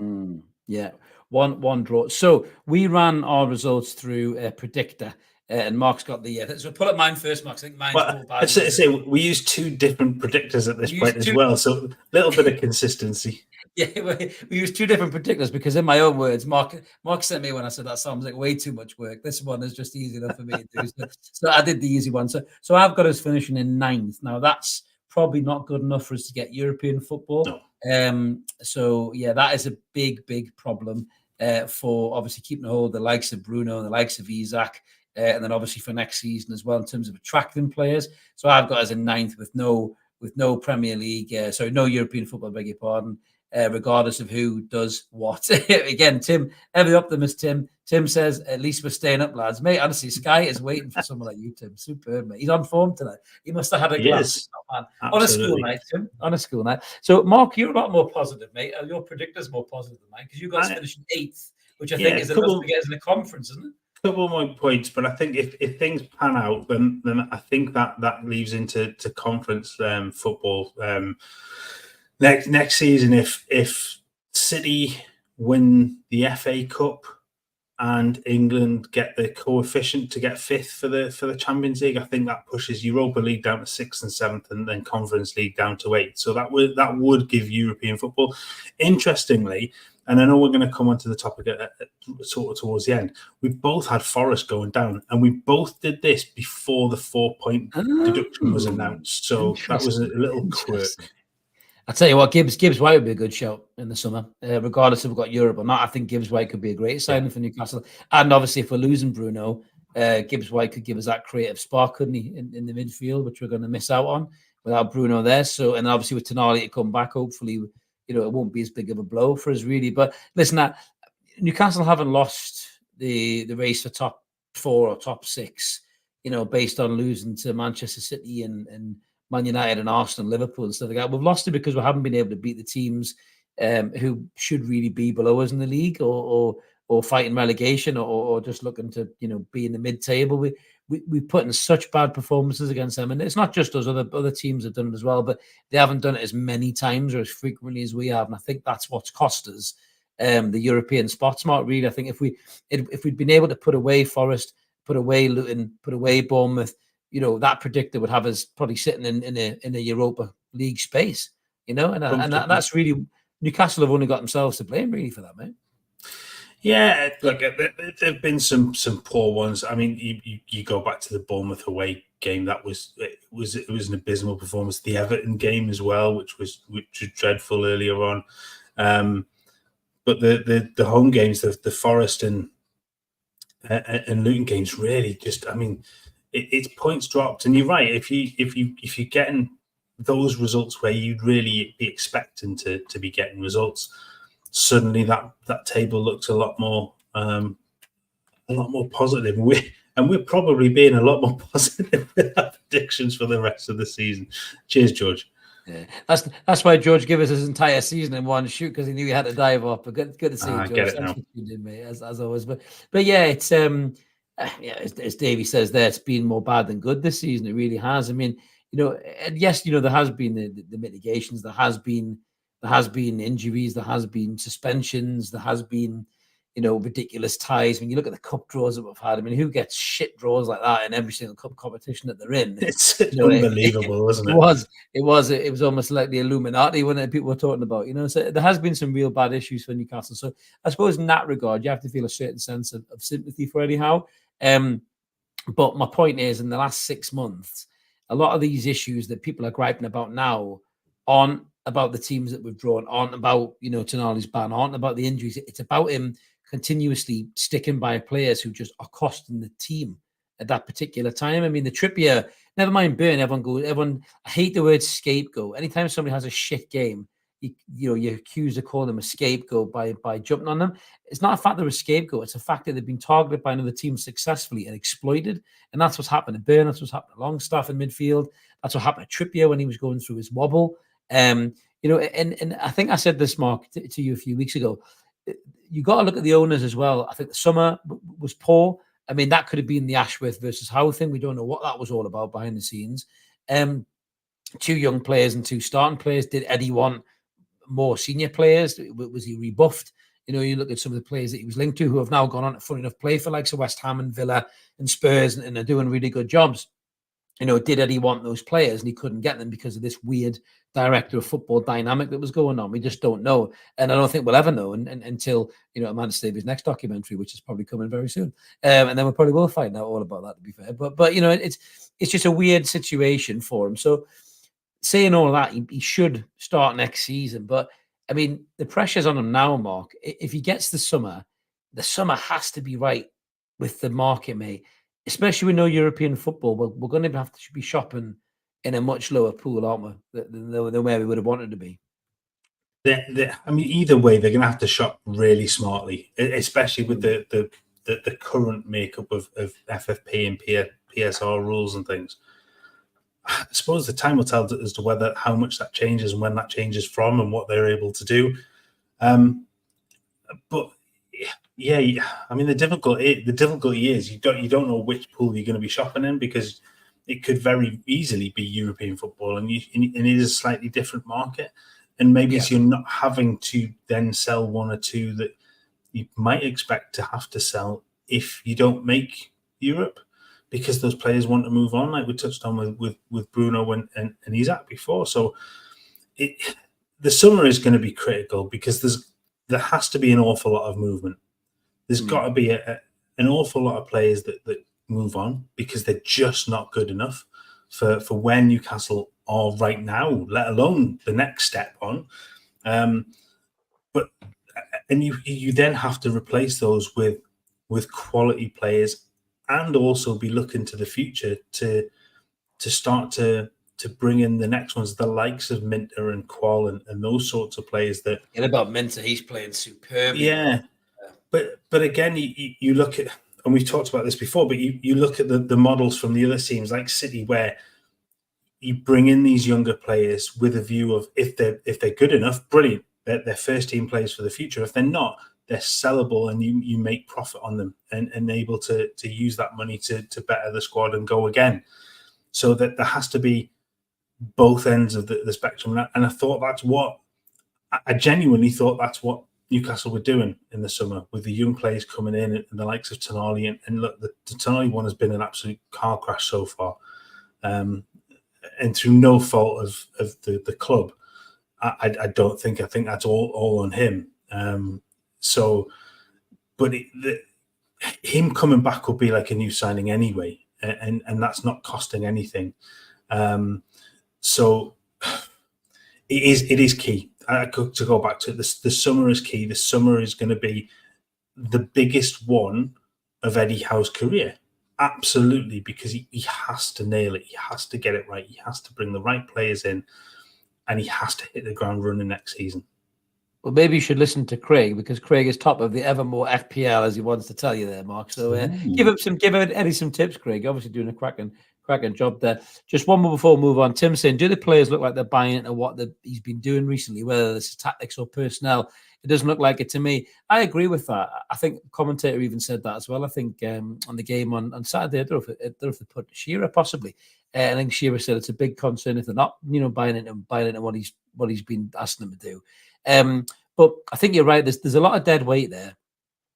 Yeah, 1-1 draw. So we ran our results through a predictor, and Mark's got the. So pull up mine first, Mark. I think mine's more bad. I'd say we use 2 different predictors at this point as well, so a little bit of consistency. Yeah, we use 2 different predictors because, in my own words, Mark sent me when I said that sounds like way too much work. This one is just easy enough for me to do. So I did the easy one. So I've got us finishing in 9th. Now that's probably not good enough for us to get European football. No. So yeah, that is a big problem for obviously keeping a hold of the likes of Bruno and the likes of Isak, and then obviously for next season as well in terms of attracting players. So I've got us in 9th with no Premier League, no European football, beg your pardon, regardless of who does what. Again, Tim, ever the optimist, Tim says, at least we're staying up, lads. Mate, honestly, Sky is waiting for someone like you, Tim. Superb, mate. He's on form tonight. He must have had a glass on a school night, Tim. On a school night. So, Mark, you're a lot more positive, mate. Your predictor's more positive than mine because you guys finishing 8th, which I think is enough to get us in a conference, isn't it? Couple more points, but I think if things pan out, then I think that leaves into conference football next season. If City win the FA Cup and England get the coefficient to get 5th for the Champions League, I think that pushes Europa League down to 6th and 7th, and then Conference League down to 8th. So that would give European football. Interestingly, and I know we're going to come onto the topic sort of towards the end, we both had Forest going down, and we both did this before the 4-point deduction was announced. So that was a little quirk. I tell you what, Gibbs White would be a good shout in the summer, regardless if we've got Europe or not. I think Gibbs White could be a great signing for Newcastle. And obviously, if we're losing Bruno, Gibbs White could give us that creative spark, couldn't he, in the midfield, which we're going to miss out on without Bruno there. So, and obviously with Tonali to come back, hopefully, it won't be as big of a blow for us, really. But listen, Newcastle haven't lost the race for top 4 or top 6, based on losing to Manchester City and Man United and Arsenal, Liverpool and stuff like that. We've lost it because we haven't been able to beat the teams who should really be below us in the league or fighting relegation or just looking to be in the mid-table. We put in such bad performances against them, and it's not just us. Other teams have done it as well, but they haven't done it as many times or as frequently as we have. And I think that's what's cost us the European spots. Mark, really, I think if we'd been able to put away Forest, put away Luton, put away Bournemouth, that predictor would have us probably sitting in a Europa League space, and that's really Newcastle have only got themselves to blame really for that, mate. Yeah, look, there've been some poor ones. I mean, you go back to the Bournemouth away game. It was an abysmal performance. The Everton game as well, which was dreadful earlier on. But the home games, the Forest and Luton games, really just, I mean, it's points dropped. And you're right. If you're getting those results where you'd really be expecting to be getting results, suddenly that table looks a lot more positive. We're probably being a lot more positive with our predictions for the rest of the season. Cheers, George. Yeah, that's why George gave us his entire season in one shoot, because he knew he had to dive off. But good to see you, George. Get it now. You did, mate, as always. But yeah, it's as Davey says there, it's been more bad than good this season. It really has. I mean, and yes, there has been the mitigations. There has been injuries. There has been suspensions. There has been ridiculous ties. When you look at the cup draws that we've had, I mean, who gets shit draws like that in every single cup competition that they're in? It's unbelievable, wasn't it? It was almost like the Illuminati when people were talking about, So there has been some real bad issues for Newcastle. So I suppose in that regard, you have to feel a certain sense of sympathy for Eddie Howe. But my point is, in the last 6 months, a lot of these issues that people are griping about now aren't about the teams that we've drawn, aren't about, Tonali's ban, aren't about the injuries. It's about him continuously sticking by players who just are costing the team at that particular time. I mean, the Trippier, never mind Burn, everyone, I hate the word scapegoat. Anytime somebody has a shit game, you accuse of calling them a scapegoat by jumping on them. It's not a fact they're a scapegoat. It's a fact that they've been targeted by another team successfully and exploited. And that's what's happened to Burn. That's what's happened to Longstaff in midfield. That's what happened to Trippier when he was going through his wobble. And I think I said this, Mark, to you a few weeks ago. You got to look at the owners as well. I think the summer was poor. I mean, that could have been the Ashworth versus Howe thing. We don't know what that was all about behind the scenes. 2 young players and 2 starting players. Did Eddie want more senior players? Was he rebuffed? You look at some of the players that he was linked to who have now gone on to, fun enough, play for likes of West Ham and Villa and Spurs and are doing really good jobs. Did Eddie want those players and he couldn't get them because of this weird director of football dynamic that was going on? We just don't know. And I don't think we'll ever know until, Amanda Stavy's next documentary, which is probably coming very soon. And then we probably will find out all about that, to be fair. But it's just a weird situation for him. So saying all that, he should start next season. But, I mean, the pressure's on him now, Mark. If he gets the summer has to be right with the market, mate. Especially with no European football, we're going to have to be shopping in a much lower pool, aren't we, than where we would have wanted to be. I mean, either way, they're going to have to shop really smartly, especially with the current makeup of FFP and PSR rules and things. I suppose the time will tell as to how much that changes and when that changes from and what they're able to do. But yeah, I mean, the difficulty is you don't know which pool you're going to be shopping in, because it could very easily be European football, and it is a slightly different market. And maybe you're not having to then sell 1 or 2 that you might expect to have to sell if you don't make Europe, because those players want to move on, like we touched on with Bruno and Isak before. So the summer is going to be critical, because there has to be an awful lot of movement. There's got to be an awful lot of players that move on, because they're just not good enough for where Newcastle are right now, let alone the next step on. But you then have to replace those with quality players, and also be looking to the future to start to bring in the next ones, the likes of Minter and Qual and those sorts of players. That and about Minter, he's playing superb. Yeah. But again, you look at, and we've talked about this before, but you look at the models from the other teams like City, where you bring in these younger players with a view of if they're good enough, brilliant, they're first team players for the future. If they're not, they're sellable, and you make profit on them and able to use that money to better the squad and go again. So that there has to be both ends of the spectrum. And I genuinely thought that's what Newcastle were doing in the summer, with the young players coming in and the likes of Tonali. And look, the Tonali one has been an absolute car crash so far. And through no fault of the club. I think that's all on him. But him coming back will be like a new signing anyway, and that's not costing anything. So it is key. To go back to it, the summer is key. The summer is going to be the biggest one of Eddie Howe's career. Absolutely, because he has to nail it. He has to get it right. He has to bring the right players in, and he has to hit the ground running next season. Well, maybe you should listen to Craig, because Craig is top of the Evermore FPL, as he wants to tell you there, Mark. So give Eddie some tips, Craig. You're obviously doing a cracking job there. Just one more before we move on. Tim saying, do the players look like they're buying into what he's been doing recently, whether it's tactics or personnel? It doesn't look like it to me. I agree with that. I think the commentator even said that as well. I think on the game on Saturday, I don't know if they put Shearer possibly. I think Shearer said it's a big concern if they're not, buying into what he's been asking them to do. But I think you're right. There's a lot of dead weight there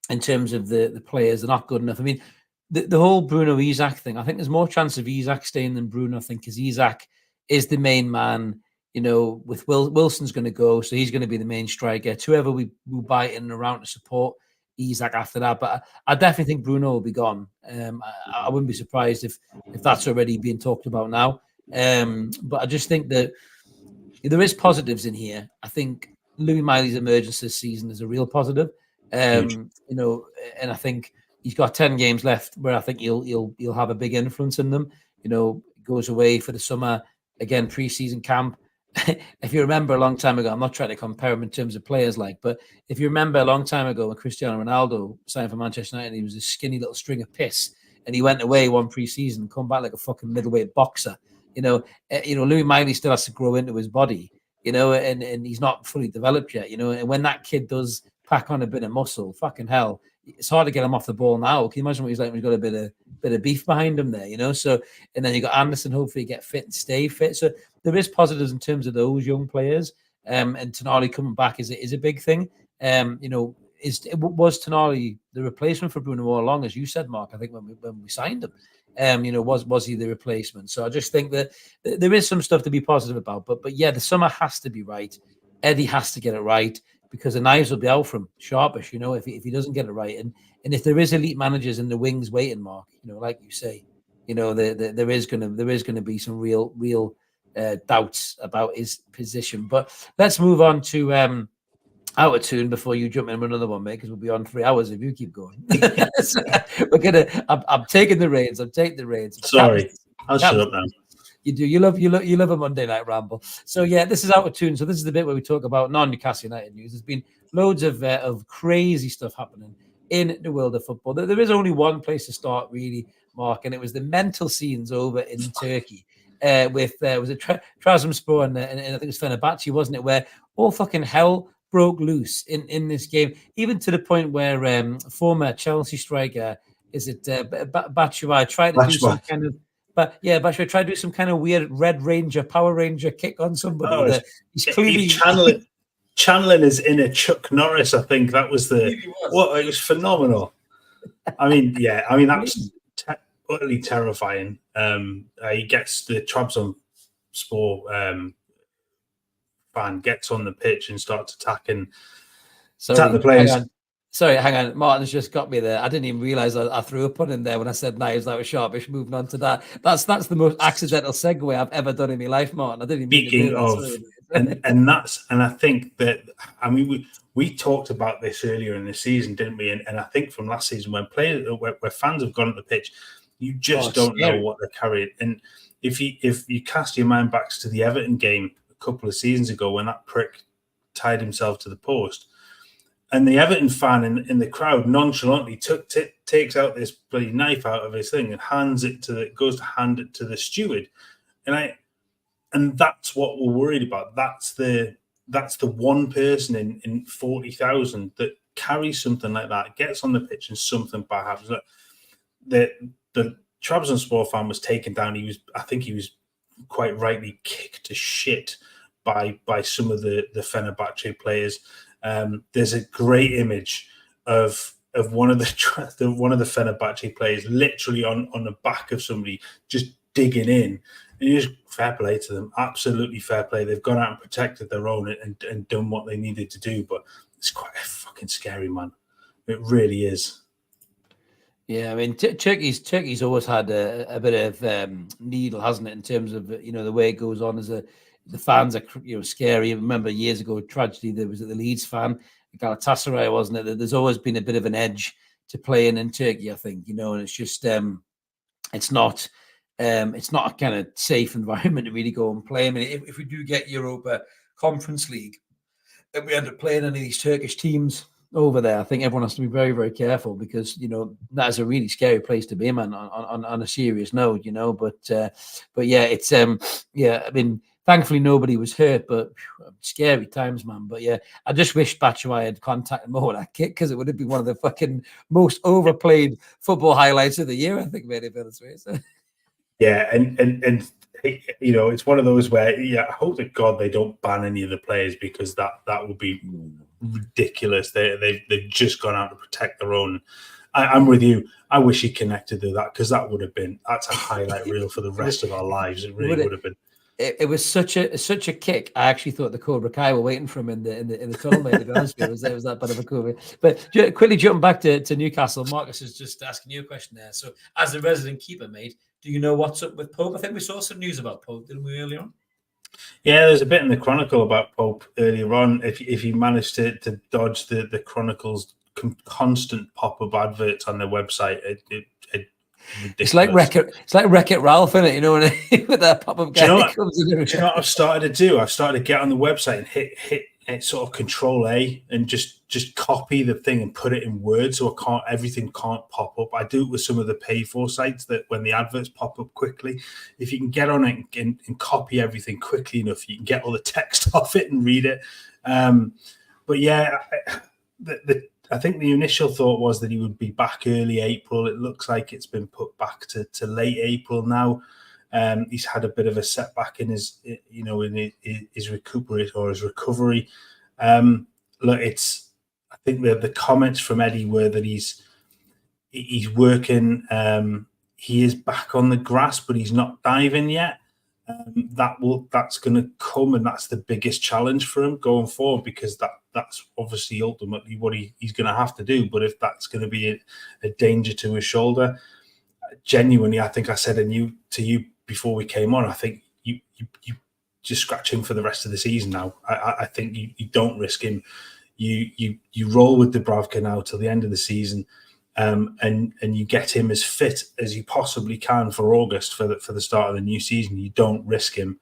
in terms of the players. They're not good enough. I mean, the whole Bruno Isak thing, I think there's more chance of Isak staying than Bruno, I think, because Isak is the main man. With Wilson's going to go, so he's going to be the main striker. It's whoever we buy in and around to support Isak after that. But I definitely think Bruno will be gone. I wouldn't be surprised if that's already being talked about now. But I just think that there is positives in here. I think Louis Miley's emergence this season is a real positive. And I think he's got 10 games left where I think he'll have a big influence in them. Goes away for the summer, again, pre-season camp. if you remember a long time ago, I'm not trying to compare him in terms of players, but if you remember a long time ago when Cristiano Ronaldo signed for Manchester United, he was a skinny little string of piss, and he went away one pre-season and come back like a fucking middleweight boxer. Louis Miley still has to grow into his body, and he's not fully developed yet, and when that kid does pack on a bit of muscle, fucking hell, it's hard to get him off the ball now. Can you imagine what he's like when he's got a bit of beef behind him there, So, and then you got Anderson, hopefully get fit and stay fit. So there is positives in terms of those young players. And Tonali coming back is a big thing. Was Tonali the replacement for Bruno all along, as you said, Mark? I think when we signed him, was he the replacement? So I just think that there is some stuff to be positive about. But yeah, the summer has to be right. Eddie has to get it right, because the knives will be out from sharpish, if he doesn't get it right. And if there is elite managers in the wings waiting, Mark, like you say, there is gonna be some real doubts about his position. But let's move on to Out of Toon before you jump in with another one, mate, because we'll be on 3 hours if you keep going. So I'm taking the reins. Sorry, I'll shut up now. You do. You love a Monday night ramble. So yeah, this is Out of Toon. So this is the bit where we talk about non-Newcastle United news. There's been loads of crazy stuff happening in the world of football. There is only one place to start, really, Mark, and it was the mental scenes over in Turkey with was it Trabzonspor and I think it was Fenerbahce, wasn't it? Where all fucking hell broke loose in this game, even to the point where former Chelsea striker Batshuayi tried to do some kind of. But yeah, but should I try to do some kind of weird Red Ranger, Power Ranger kick on somebody? He's clearly channeling his inner Chuck Norris. I think that was it was phenomenal. That's utterly terrifying. He gets the Trabzonspor fan gets on the pitch and starts attacking the players. Sorry, hang on. Martin's just got me there. I didn't even realize I threw a pun in there when I said knives. That was sharpish. Moving on to that. That's the most accidental segue I've ever done in my life, Martin. I didn't even mean to do that. and I think that we talked about this earlier in the season, didn't we? And I think from last season when fans have gone on the pitch, you just don't know what they're carrying. And if you cast your mind back to the Everton game a couple of seasons ago when that prick tied himself to the post. And the Everton fan in the crowd nonchalantly takes out this bloody knife out of his thing and goes to hand it to the steward, and that's what we're worried about. That's the one person in 40,000 that carries something like that, gets on the pitch, and something bad happens. The Trabzonspor fan was taken down. I think he was quite rightly kicked to shit by some of the Fenerbahce players. There's a great image of one of the Fenerbahce players literally on the back of somebody just digging in. And just fair play to them, absolutely fair play. They've gone out and protected their own and done what they needed to do. But it's quite a fucking scary, man. It really is. Yeah, I mean, Turkey's always had a bit of needle, hasn't it, in terms of the way it goes on the fans are scary. I remember years ago, tragedy, there was the Leeds fan, Galatasaray, wasn't it? There's always been a bit of an edge to playing in Turkey, I think, and it's just it's not a kind of safe environment to really go and play. I mean, if we do get Europa Conference League and we end up playing any of these Turkish teams over there, I think everyone has to be very, very careful, because that is a really scary place to be, man. On a serious note, but yeah, it's I mean, thankfully nobody was hurt, but scary times, man. But yeah, I just wish Batshuayi had contacted more with that kick, because it would have been one of the fucking most overplayed football highlights of the year, I think, made it so. Yeah, and it's one of those where I hope to God they don't ban any of the players, because that would be ridiculous. They've just gone out to protect their own. I'm with you. I wish he connected to that, because that's a highlight reel for the rest of our lives. It really would have been. It was such a kick. I actually thought the Cobra Kai were waiting for him in the tunnel, mate, to be honest with you. It was that bit of a cool. But quickly jumping back to Newcastle, Marcus is just asking you a question there. So, as a resident keeper, mate, do you know what's up with Pope? I think we saw some news about Pope, didn't we, earlier on? Yeah, there's a bit in the Chronicle about Pope earlier on. If you managed to dodge the Chronicle's constant pop-up adverts on their website, It's like Wreck-It Ralph, isn't it? You know, when with that pop-up guy comes in. Do you know what I've started to do? I've started to get on the website and hit sort of Control A and just copy the thing and put it in Word, so everything can't pop up. I do it with some of the pay-for sites that when the adverts pop up quickly, if you can get on it and copy everything quickly enough, you can get all the text off it and read it. But yeah, I think the initial thought was that he would be back early April. It looks like it's been put back to late April now. He's had a bit of a setback in his recovery. Look, I think the comments from Eddie were that he's working. He is back on the grass, but he's not diving yet. That's going to come, and that's the biggest challenge for him going forward, because that's obviously ultimately what he's going to have to do. But if that's going to be a danger to his shoulder, genuinely, I think I said to you before we came on, I think you just scratch him for the rest of the season now. I think you don't risk him. You roll with Dubravka now till the end of the season. And you get him as fit as you possibly can for August for the start of the new season. You don't risk him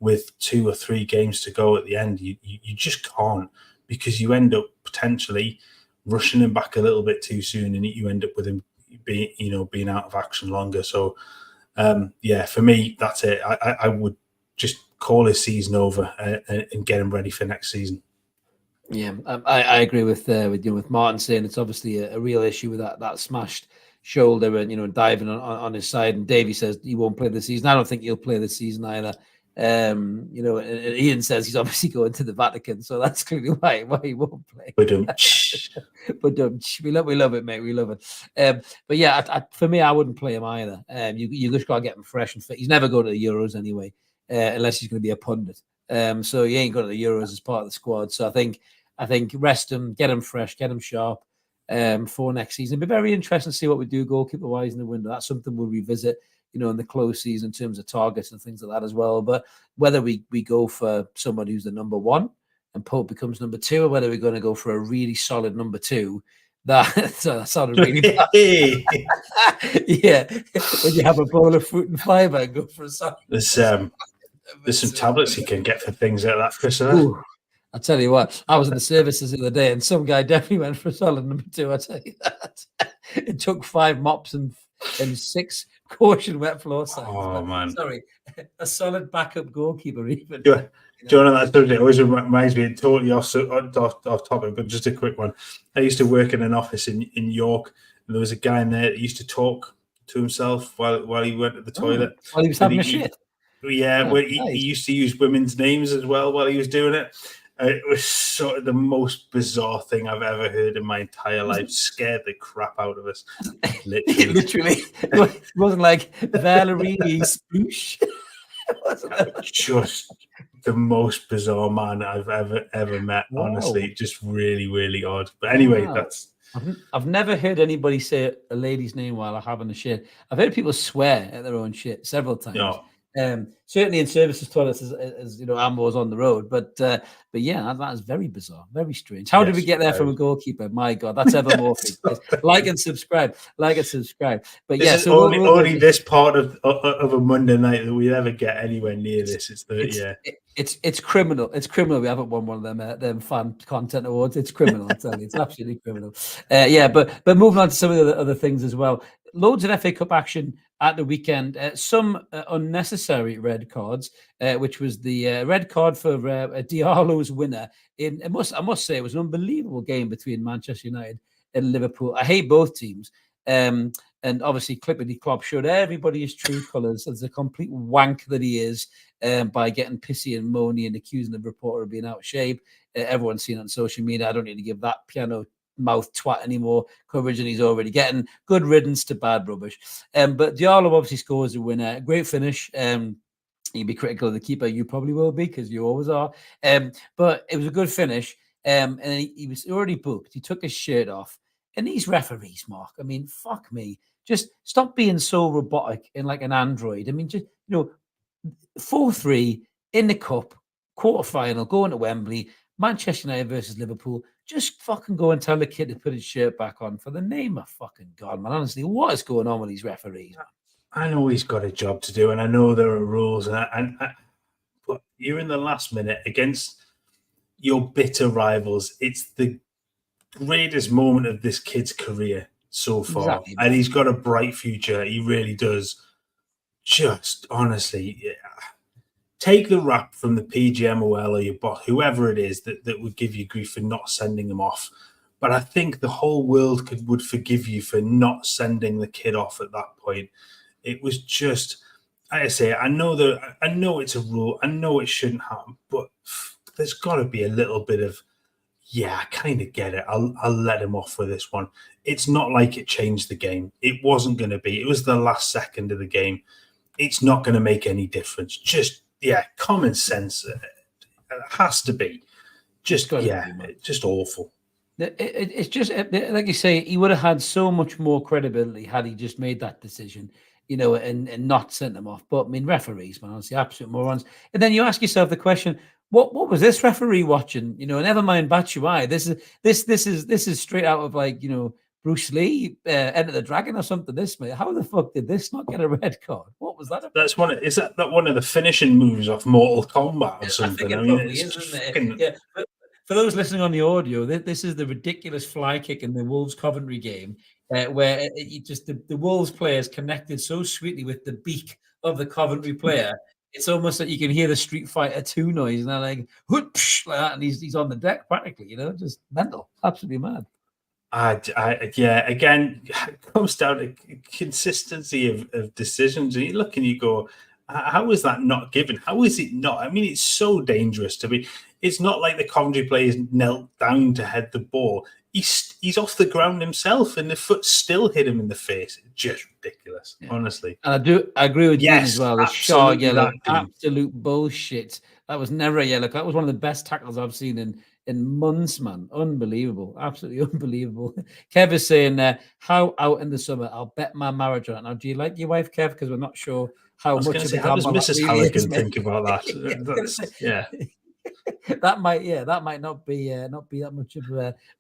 with 2 or 3 games to go at the end. You just can't, because you end up potentially rushing him back a little bit too soon, and you end up with him being out of action longer. So for me, that's it. I would just call his season over and get him ready for next season. Yeah, I agree with Martin saying it's obviously a real issue with that smashed shoulder and diving on his side. And Davey says he won't play this season. I don't think he'll play this season either. And Ian says he's obviously going to the Vatican, so that's clearly why he won't play. But we love it, mate. We love it. But yeah, for me, I wouldn't play him either. You just got to get him fresh and fit. He's never going to the Euros anyway, unless he's going to be a pundit. So he ain't going to the Euros as part of the squad. So I think rest him, get him fresh, get him sharp for next season. It'll be very interesting to see what we do goalkeeper-wise in the window. That's something we'll revisit, in the close season in terms of targets and things like that as well. But whether we go for somebody who's the number 1 and Pope becomes number 2, or whether we're going to go for a really solid number 2, that sounded really bad. Yeah, when you have a bowl of fruit and fibre and go for a solid. There's some tablets you can get for things like that, Chris. I tell you what, I was in the services the other day, and some guy definitely went for a solid number 2. I tell you that. It took 5 mops and 6 caution wet floor signs. Oh man! Sorry, a solid backup goalkeeper even. Do you know that subject? It always reminds me, totally off topic, but just a quick one. I used to work in an office in York, and there was a guy in there that used to talk to himself while he went to the toilet. While he was having a shit. Yeah, he used to use women's names as well while he was doing it. It was sort of the most bizarre thing I've ever heard in my entire life. Scared the crap out of us. Literally. It wasn't like Valerie Sploosh. Just the most bizarre man I've ever met. Wow. Honestly, just really, really odd. But anyway, I've never heard anybody say a lady's name while having a shit. I've heard people swear at their own shit several times. No. Certainly in services toilets as Ambo's on the road, but yeah, that is very bizarre, very strange. How did we get there from a goalkeeper? My God, that's evermorphing. Like and subscribe. But yeah, so only this part of a Monday night that we ever get anywhere near this. It's criminal. It's criminal. We haven't won one of them fan content awards. It's criminal. I tell you, it's absolutely criminal. But moving on to some of the other things as well. Loads of FA Cup action at the weekend. Some unnecessary red cards, which was the red card for Diallo's winner. I must say, it was an unbelievable game between Manchester United and Liverpool. I hate both teams. And obviously, Clippity Klopp showed everybody his true colours as a complete wank that he is by getting pissy and moany and accusing the reporter of being out of shape. Everyone's seen it on social media. I don't need to give that piano mouth twat anymore coverage, and he's already getting good riddance to bad rubbish. But Diallo obviously scores a winner. Great finish. You'd be critical of the keeper. You probably will be, because you always are. But it was a good finish. And he was already booked. He took his shirt off. And these referees, Mark, I mean, fuck me. Just stop being so robotic and like an android. I mean, just, 4-3 in the cup, quarterfinal, going to Wembley, Manchester United versus Liverpool. just fucking go and tell the kid to put his shirt back on, for the name of fucking God, man. Honestly, what is going on with these referees, man? I know he's got a job to do, and I know there are rules, but you're in the last minute against your bitter rivals. It's the greatest moment of this kid's career so far, Exactly, and he's got a bright future. He really does. Just honestly, take the rap from the PGMOL or your boss, whoever it is that would give you grief for not sending him off. But I think the whole world would forgive you for not sending the kid off at that point. It was just, like I say, I know it's a rule. I know it shouldn't happen, but there's got to be a little bit of, yeah, I kind of get it. I'll let him off with this one. It's not like it changed the game. It wasn't going to be. It was the last second of the game. It's not going to make any difference. Just, yeah, common sense. It has to be. Just, yeah, just awful. It's just, like you say, he would have had so much more credibility had he just made that decision, and not sent them off. But I mean, referees, man, honestly, absolute morons. And then you ask yourself the question, what was this referee watching? Never mind Batshuayi. This is straight out of, like, Bruce Lee, Enter the Dragon or something. This, mate, how the fuck did this not get a red card? What was that about? That's one. Is that one of the finishing moves off Mortal Kombat or something? I think it probably is, isn't it? Yeah. But for those listening on the audio, this is the ridiculous fly kick in the Wolves Coventry game, where the Wolves players connected so sweetly with the beak of the Coventry player. It's almost like you can hear the Street Fighter 2 noise, and they're like, whoosh, like that, and he's on the deck practically. Just mental, absolutely mad. Yeah, again, it comes down to consistency of decisions. And you look and you go, how is that not given? How is it not? I mean, it's so dangerous to be. It's not like the Coventry players knelt down to head the ball. He's off the ground himself, and the foot still hit him in the face. Just ridiculous, honestly. And I agree with you as well. The Shaw yellow, that absolute bullshit. That was never a yellow. That was one of the best tackles I've seen in months, man. Unbelievable. Absolutely unbelievable. Kev is saying, how out in the summer? I'll bet my marriage on it. Now, do you like your wife, Kev? Because we're not sure how much of how does Mrs. Halligan think about that? Yeah. that might not be that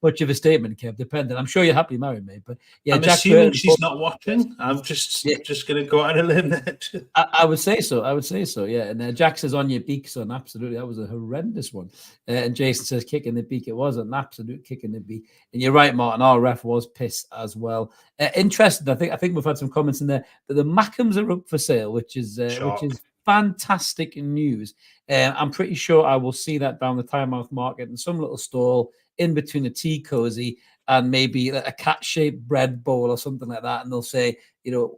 much of a statement, Kev. Depending, I'm sure you're happily married, mate. But yeah, I'm assuming she's not watching. I'm just going to go out on a limb there. I would say so. Yeah. And Jack says, on your beak, son. Absolutely, that was a horrendous one. And Jason says, kick in the beak. It was an absolute kick in the beak. And you're right, Martin. Our ref was pissed as well. Interesting. I think we've had some comments in there that the Mackhams are up for sale, which is fantastic news. I'm pretty sure I will see that down the Tynemouth Market in some little stall in between a tea cozy and maybe a cat-shaped bread bowl or something like that. And they'll say,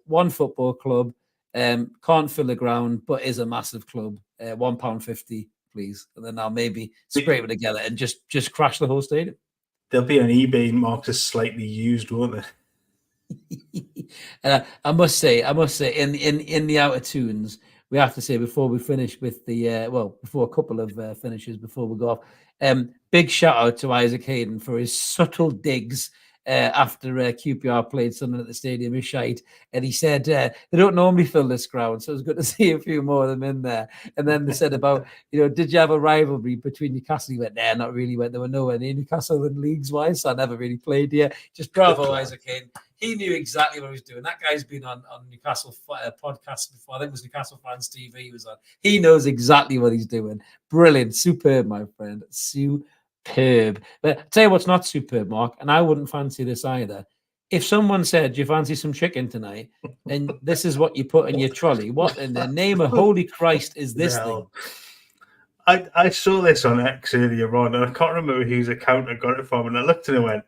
one football club, can't fill the ground, but is a massive club. £1.50, please. And then I'll maybe scrape it together and just crash the whole stadium. They'll be on eBay marked as slightly used, won't they? And I must say, in the Out of Toons, we have to say before we finish with the before a couple of finishes before we go off, big shout out to Isaac Hayden for his subtle digs after QPR played Sunderland at the stadium is shite, and he said they don't normally fill this ground, so it was good to see a few more of them in there. And then they said about did you have a rivalry between Newcastle? He went, nah, not really. There were nowhere near Newcastle in leagues wise, so I never really played here. Just bravo, Isaac Hayden. He knew exactly what he was doing. That guy's been on Newcastle podcasts before. I think it was Newcastle Fans TV he was on. He knows exactly what he's doing. Brilliant. Superb, my friend. Superb. But I'll tell you what's not superb, Mark, and I wouldn't fancy this either. If someone said, do you fancy some chicken tonight? And this is what you put in your trolley. What in the name of Holy Christ is this thing? I saw this on X earlier on, and I can't remember whose account I got it from, and I looked and I went,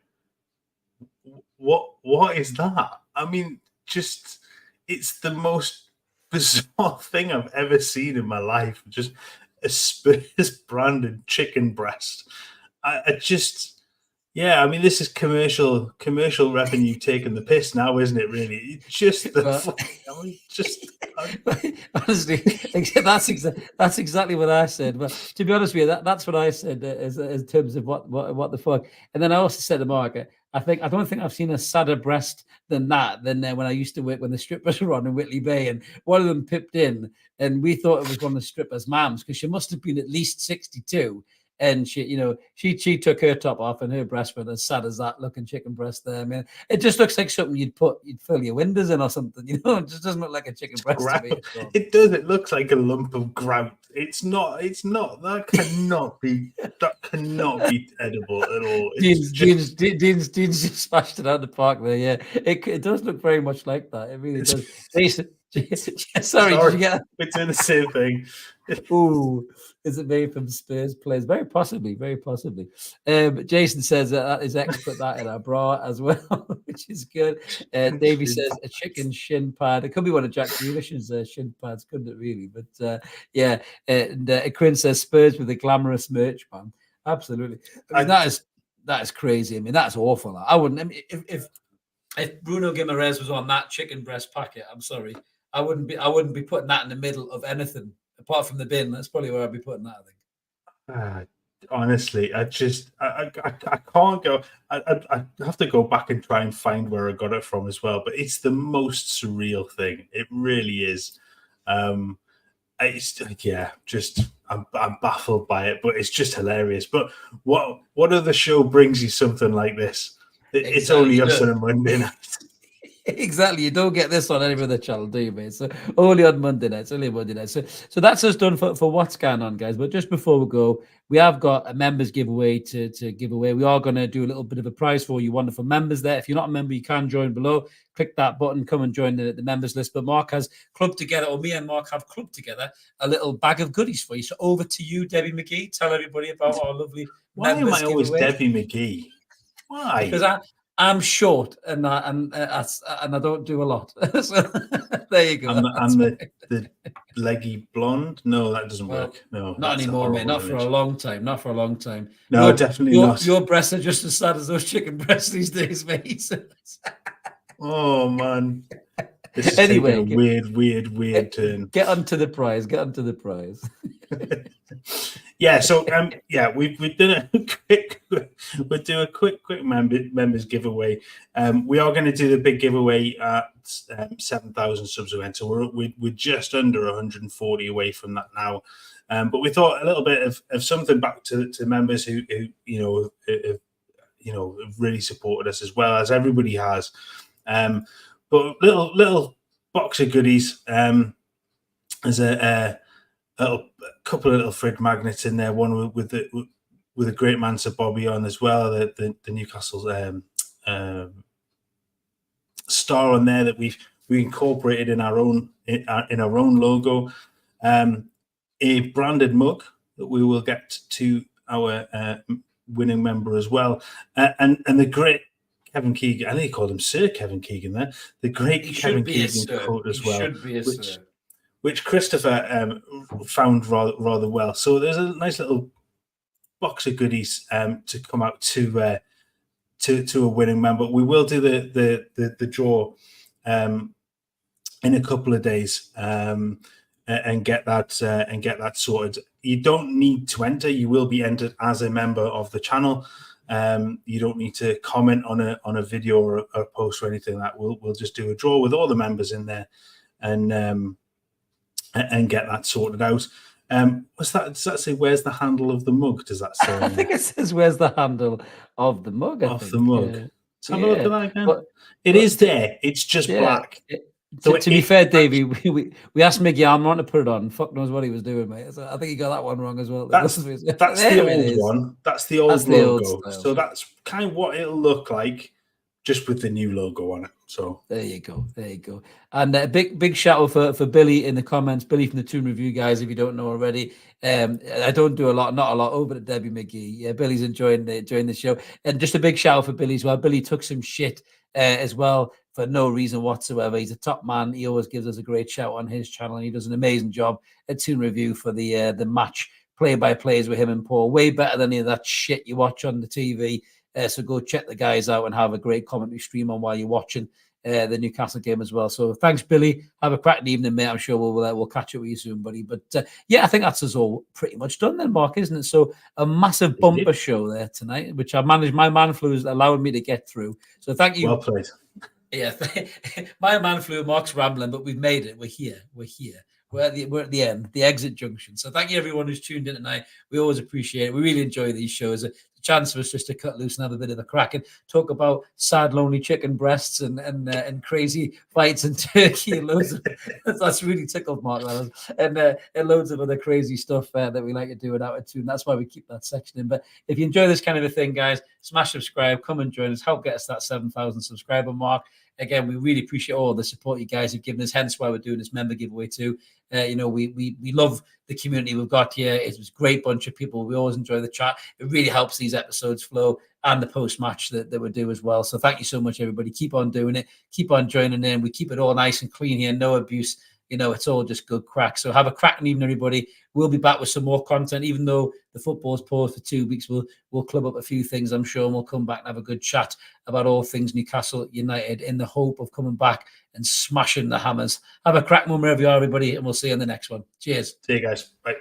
What is that? I mean, it's the most bizarre thing I've ever seen in my life. Just a Spurs branded chicken breast. I mean, this is commercial revenue taking the piss now, isn't it? Really, honestly, that's exactly what I said. But to be honest with you, that's what I said as in terms of what the fuck. And then I also said to Mark, I don't think I've seen a sadder breast than when I used to work when the strippers were on in Whitley Bay, and one of them pipped in, and we thought it was one of the strippers' mums because she must have been at least 62. and she took her top off, and her breast went as sad as that looking chicken breast there. I mean, it just looks like something you'd fill your windows in or something. It just doesn't look like a chicken breast to me at all. It does. It looks like a lump of grout. It's not. That cannot be. That cannot be edible at all. Dean's just smashed it out of the park there. Yeah, it does look very much like that. It really does. Jason, sorry, did you get that? We're doing the same thing. Ooh, is it made from Spurs players? Very possibly, very possibly. Jason says that his ex put that in our bra as well, which is good. Davey says a chicken shin pad. It could be one of Jack Grealish's shin pads, couldn't it really? But yeah, and Quinn says Spurs with a glamorous merch, man. Absolutely. I mean, that is crazy. I mean, that's awful. I wouldn't. I mean, if Bruno Guimaraes was on that chicken breast packet, I'm sorry, I wouldn't be putting that in the middle of anything apart from the bin. That's probably where I'd be putting that, I think. Honestly, I can't go. I have to go back and try and find where I got it from as well. But it's the most surreal thing. It really is. I'm baffled by it, but it's just hilarious. But what other show brings you something like this? It's only us on a Monday night. Exactly. You don't get this on any other channel, do you, mate? So only on Monday nights, only Monday nights. So that's us done for what's going on, guys. But just before we go, we have got a members giveaway to give away. We are going to do a little bit of a prize for you wonderful members there. If you're not a member, you can join below. Click that button, come and join the members list. But Mark has clubbed together, or me and Mark have clubbed together, a little bag of goodies for you. So over to you, Debbie McGee. Tell everybody about our lovely members Why am I always giveaway. Debbie McGee? Why? Because I'm short and I don't do a lot. So there you go. I'm the leggy blonde. No, that doesn't work. No, not anymore, mate. Not for a long time. Not for a long time. No, definitely not. Your breasts are just as sad as those chicken breasts these days, mate. Oh man. This is anyway, a weird turn. Get onto the prize. Yeah, so we've done we'll do a quick members giveaway. We are going to do the big giveaway at 7,000 subs again. So we're just under 140 away from that now. But we thought a little bit of something back to members who have really supported us as well as everybody has. But little box of goodies. There's a couple of little fridge magnets in there. One with a great man Sir Bobby on as well. The Newcastle star on there that we incorporated in our own logo. A branded mug that we will get to our winning member as well, and the great Kevin Keegan. I think he called him Sir Kevin Keegan there. The great Kevin Keegan quote as well. Which Christopher found rather well. So there's a nice little box of goodies to come out to a winning member. We will do the draw in a couple of days and get that sorted. You don't need to enter. You will be entered as a member of the channel. You don't need to comment on a video or a post or anything like that. We'll just do a draw with all the members in there and get that sorted out. Does that say where's the handle of the mug? Does that say? I think it says where's the handle of the mug. The mug. Yeah. Let's have a look at that again. But is there. It's just black. To be fair, Davey, we asked Miggy Armstrong to put it on. Fuck knows what he was doing, mate. So I think he got that one wrong as well. That's the old one. That's the old logo. So that's kind of what it'll look like, just with the new logo on it. So there you go. And a big shout out for Billy in the comments. Billy from the Toon Review, guys, if you don't know already. I don't do not a lot over at Debbie McGee. Yeah, Billy's enjoying the show. And just a big shout out for Billy as well. Billy took some shit as well for no reason whatsoever. He's a top man. He always gives us a great shout on his channel, and he does an amazing job at Toon Review for the match play-by-plays with him and Paul. Way better than any of that shit you watch on the TV. So go check the guys out and have a great commentary stream on while you're watching the Newcastle game as well. So thanks, Billy. Have a cracking evening, mate. I'm sure we'll catch up with you soon, buddy. But yeah, I think that's us all pretty much done then, Mark, isn't it? So a massive bumper show there tonight, which I managed. My man flu has allowed me to get through. So thank you. Well played. Yeah, my man flu, Mark's rambling, but we've made it. We're here. We're at the end, the exit junction. So thank you everyone who's tuned in tonight. We always appreciate it. We really enjoy these shows. A chance for us just to cut loose and have a bit of a crack and talk about sad, lonely chicken breasts and crazy fights in Turkey and loads of that's really tickled Mark, and loads of other crazy stuff that we like to do at Out of Toon. That's why we keep that section in. But if you enjoy this kind of a thing, guys, smash subscribe, come and join us, help get us that 7,000 subscriber mark. Again, we really appreciate all the support you guys have given us, hence why we're doing this member giveaway too. We love the community we've got here. It was a great bunch of people. We always enjoy the chat. It really helps these episodes flow and the post-match that we do as well. So thank you so much, everybody. Keep on doing it. Keep on joining in. We keep it all nice and clean here. No abuse. It's all just good crack. So have a cracking evening, everybody. We'll be back with some more content, even though the football's paused for 2 weeks. We'll club up a few things, I'm sure, and we'll come back and have a good chat about all things Newcastle United in the hope of coming back and smashing the Hammers. Have a crack one wherever you are, everybody, and we'll see you in the next one. Cheers. See you guys. Bye.